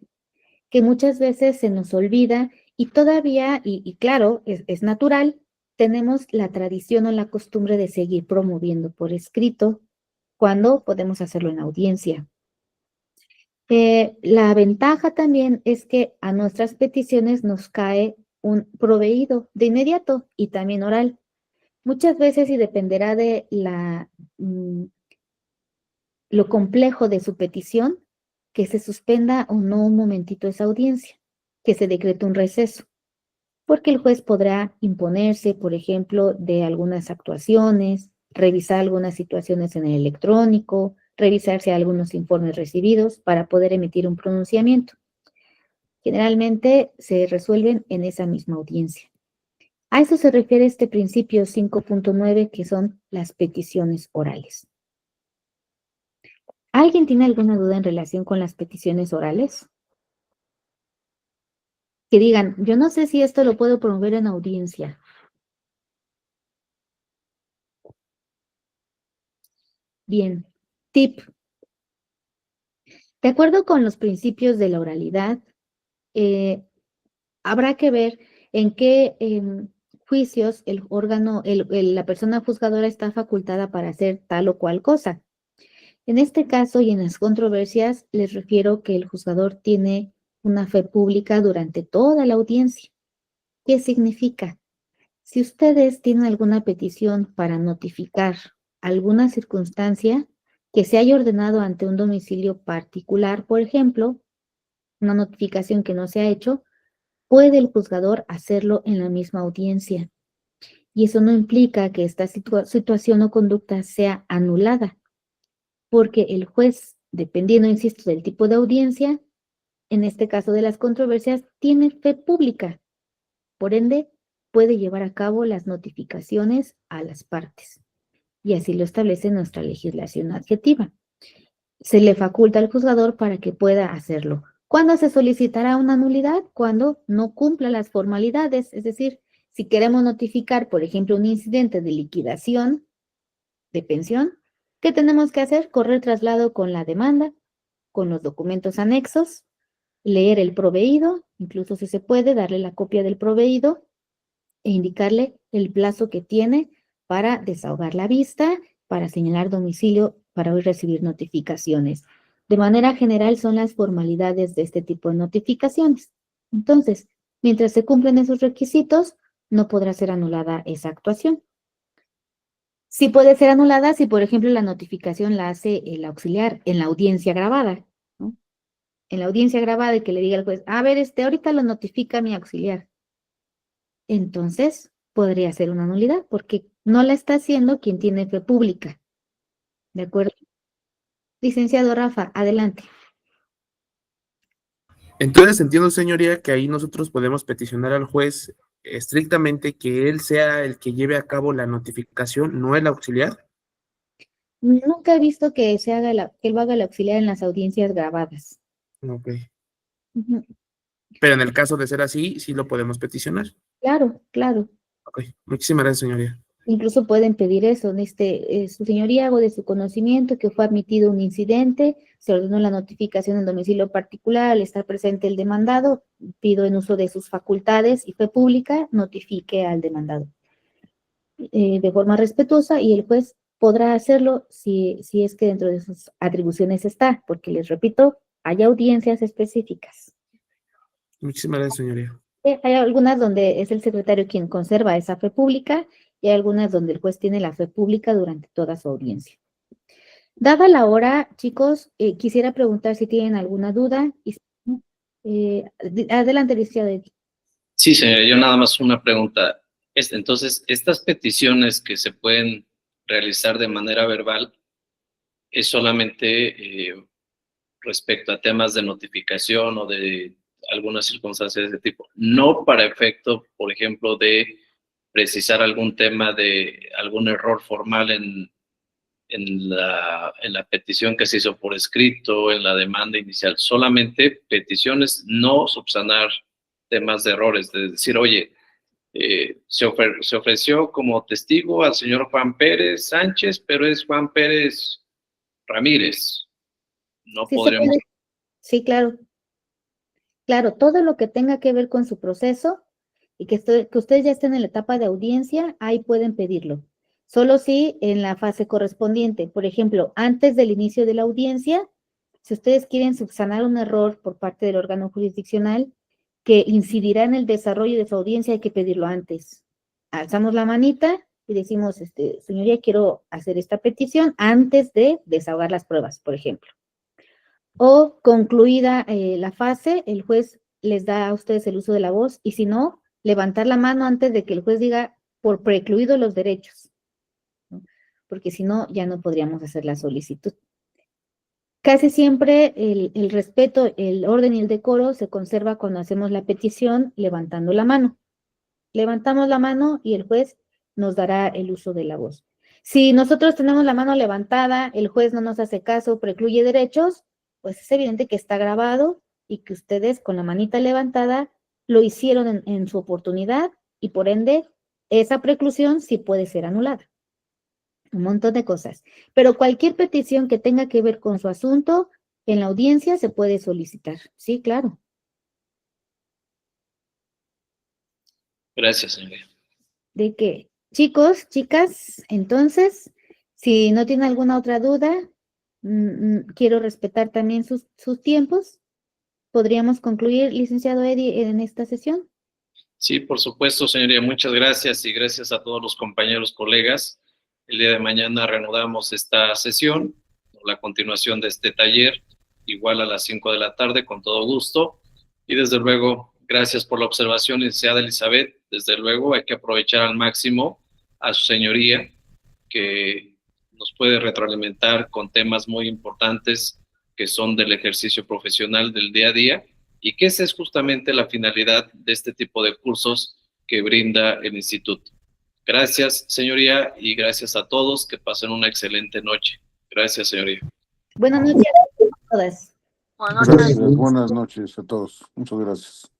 que muchas veces se nos olvida y todavía, y claro, es natural, tenemos la tradición o la costumbre de seguir promoviendo por escrito cuando podemos hacerlo en audiencia. La ventaja también es que a nuestras peticiones nos cae un proveído de inmediato y también oral. Muchas veces, y dependerá de lo complejo de su petición, que se suspenda o no un momentito esa audiencia, que se decrete un receso, porque el juez podrá imponerse, por ejemplo, de algunas actuaciones, revisar algunas situaciones en el electrónico, revisarse algunos informes recibidos para poder emitir un pronunciamiento. Generalmente se resuelven en esa misma audiencia. A eso se refiere este principio 5.9, que son las peticiones orales. ¿Alguien tiene alguna duda en relación con las peticiones orales? Que digan, yo no sé si esto lo puedo promover en audiencia. Bien, tip. De acuerdo con los principios de la oralidad, habrá que ver en qué juicios el órgano, la persona juzgadora está facultada para hacer tal o cual cosa. En este caso y en las controversias, les refiero que el juzgador tiene una fe pública durante toda la audiencia. ¿Qué significa? Si ustedes tienen alguna petición para notificar alguna circunstancia que se haya ordenado ante un domicilio particular, por ejemplo, una notificación que no se ha hecho, puede el juzgador hacerlo en la misma audiencia. Y eso no implica que esta situación o conducta sea anulada, porque el juez, dependiendo, insisto, del tipo de audiencia, en este caso de las controversias, tiene fe pública. Por ende, puede llevar a cabo las notificaciones a las partes. Y así lo establece nuestra legislación adjetiva. Se le faculta al juzgador para que pueda hacerlo. ¿Cuándo se solicitará una nulidad? Cuando no cumpla las formalidades. Es decir, si queremos notificar, por ejemplo, un incidente de liquidación de pensión, ¿qué tenemos que hacer? Correr traslado con la demanda, con los documentos anexos, leer el proveído, incluso si se puede, darle la copia del proveído e indicarle el plazo que tiene para desahogar la vista, para señalar domicilio, para hoy recibir notificaciones. De manera general son las formalidades de este tipo de notificaciones. Entonces, mientras se cumplen esos requisitos, no podrá ser anulada esa actuación. Sí puede ser anulada si, por ejemplo, la notificación la hace el auxiliar en la audiencia grabada, ¿no? En la audiencia grabada y que le diga al juez, a ver, ahorita lo notifica mi auxiliar. Entonces, podría ser una nulidad porque no la está haciendo quien tiene fe pública. ¿De acuerdo? Licenciado Rafa, adelante. Entonces entiendo, señoría, que ahí nosotros podemos peticionar al juez estrictamente que él sea el que lleve a cabo la notificación, no el auxiliar. Nunca he visto que que él haga el auxiliar en las audiencias grabadas. Ok. Pero en el caso de ser así, sí lo podemos peticionar. Claro, claro. Ok, muchísimas gracias, señoría. Incluso pueden pedir eso, su señoría, hago de su conocimiento que fue admitido un incidente, se ordenó la notificación en domicilio particular, al estar presente el demandado, pido en uso de sus facultades y fe pública, notifique al demandado. de forma respetuosa y el juez podrá hacerlo si es que dentro de sus atribuciones está, porque les repito, hay audiencias específicas. Muchísimas gracias, señoría. Hay algunas donde es el secretario quien conserva esa fe pública y hay algunas donde el juez tiene la fe pública durante toda su audiencia. Dada la hora, chicos, quisiera preguntar si tienen alguna duda. Adelante, licenciado Eddie. Sí, señora, yo nada más una pregunta. Entonces, estas peticiones que se pueden realizar de manera verbal es solamente respecto a temas de notificación o de algunas circunstancias de ese tipo, no para efecto, por ejemplo, de precisar algún tema de algún error formal en la petición que se hizo por escrito, en la demanda inicial, solamente peticiones, no subsanar temas de errores, de decir, oye, se ofreció como testigo al señor Juan Pérez Sánchez, pero es Juan Pérez Ramírez. No Sí, podremos... Sí, claro. Claro, todo lo que tenga que ver con su proceso y que ustedes ya estén en la etapa de audiencia, ahí pueden pedirlo. Solo si en la fase correspondiente, por ejemplo, antes del inicio de la audiencia, si ustedes quieren subsanar un error por parte del órgano jurisdiccional que incidirá en el desarrollo de su audiencia, hay que pedirlo antes. Alzamos la manita y decimos, señoría, quiero hacer esta petición antes de desahogar las pruebas, por ejemplo. O concluida la fase, el juez les da a ustedes el uso de la voz y si no, levantar la mano antes de que el juez diga por precluido los derechos, ¿no? Porque si no, ya no podríamos hacer la solicitud. Casi siempre el respeto, el orden y el decoro se conserva cuando hacemos la petición levantando la mano. Levantamos la mano y el juez nos dará el uso de la voz. Si nosotros tenemos la mano levantada, el juez no nos hace caso, precluye derechos, pues es evidente que está grabado y que ustedes con la manita levantada lo hicieron en su oportunidad y por ende esa preclusión sí puede ser anulada. Un montón de cosas. Pero cualquier petición que tenga que ver con su asunto, en la audiencia se puede solicitar. Sí, claro. Gracias, señoría. ¿De qué? Chicos, chicas, entonces, si no tienen alguna otra duda, quiero respetar también sus tiempos. ¿Podríamos concluir, licenciado Eddie, en esta sesión? Sí, por supuesto, señoría. Muchas gracias y gracias a todos los compañeros, colegas. El día de mañana reanudamos esta sesión, la continuación de este taller, igual a las 5 de la tarde, con todo gusto. Y desde luego, gracias por la observación, licenciada Elizabeth. Desde luego, hay que aprovechar al máximo a su señoría, que nos puede retroalimentar con temas muy importantes que son del ejercicio profesional del día a día y que esa es justamente la finalidad de este tipo de cursos que brinda el instituto. Gracias, señoría, y gracias a todos. Que pasen una excelente noche. Gracias, señoría. Buenas noches a todas. Gracias, buenas noches a todos. Muchas gracias.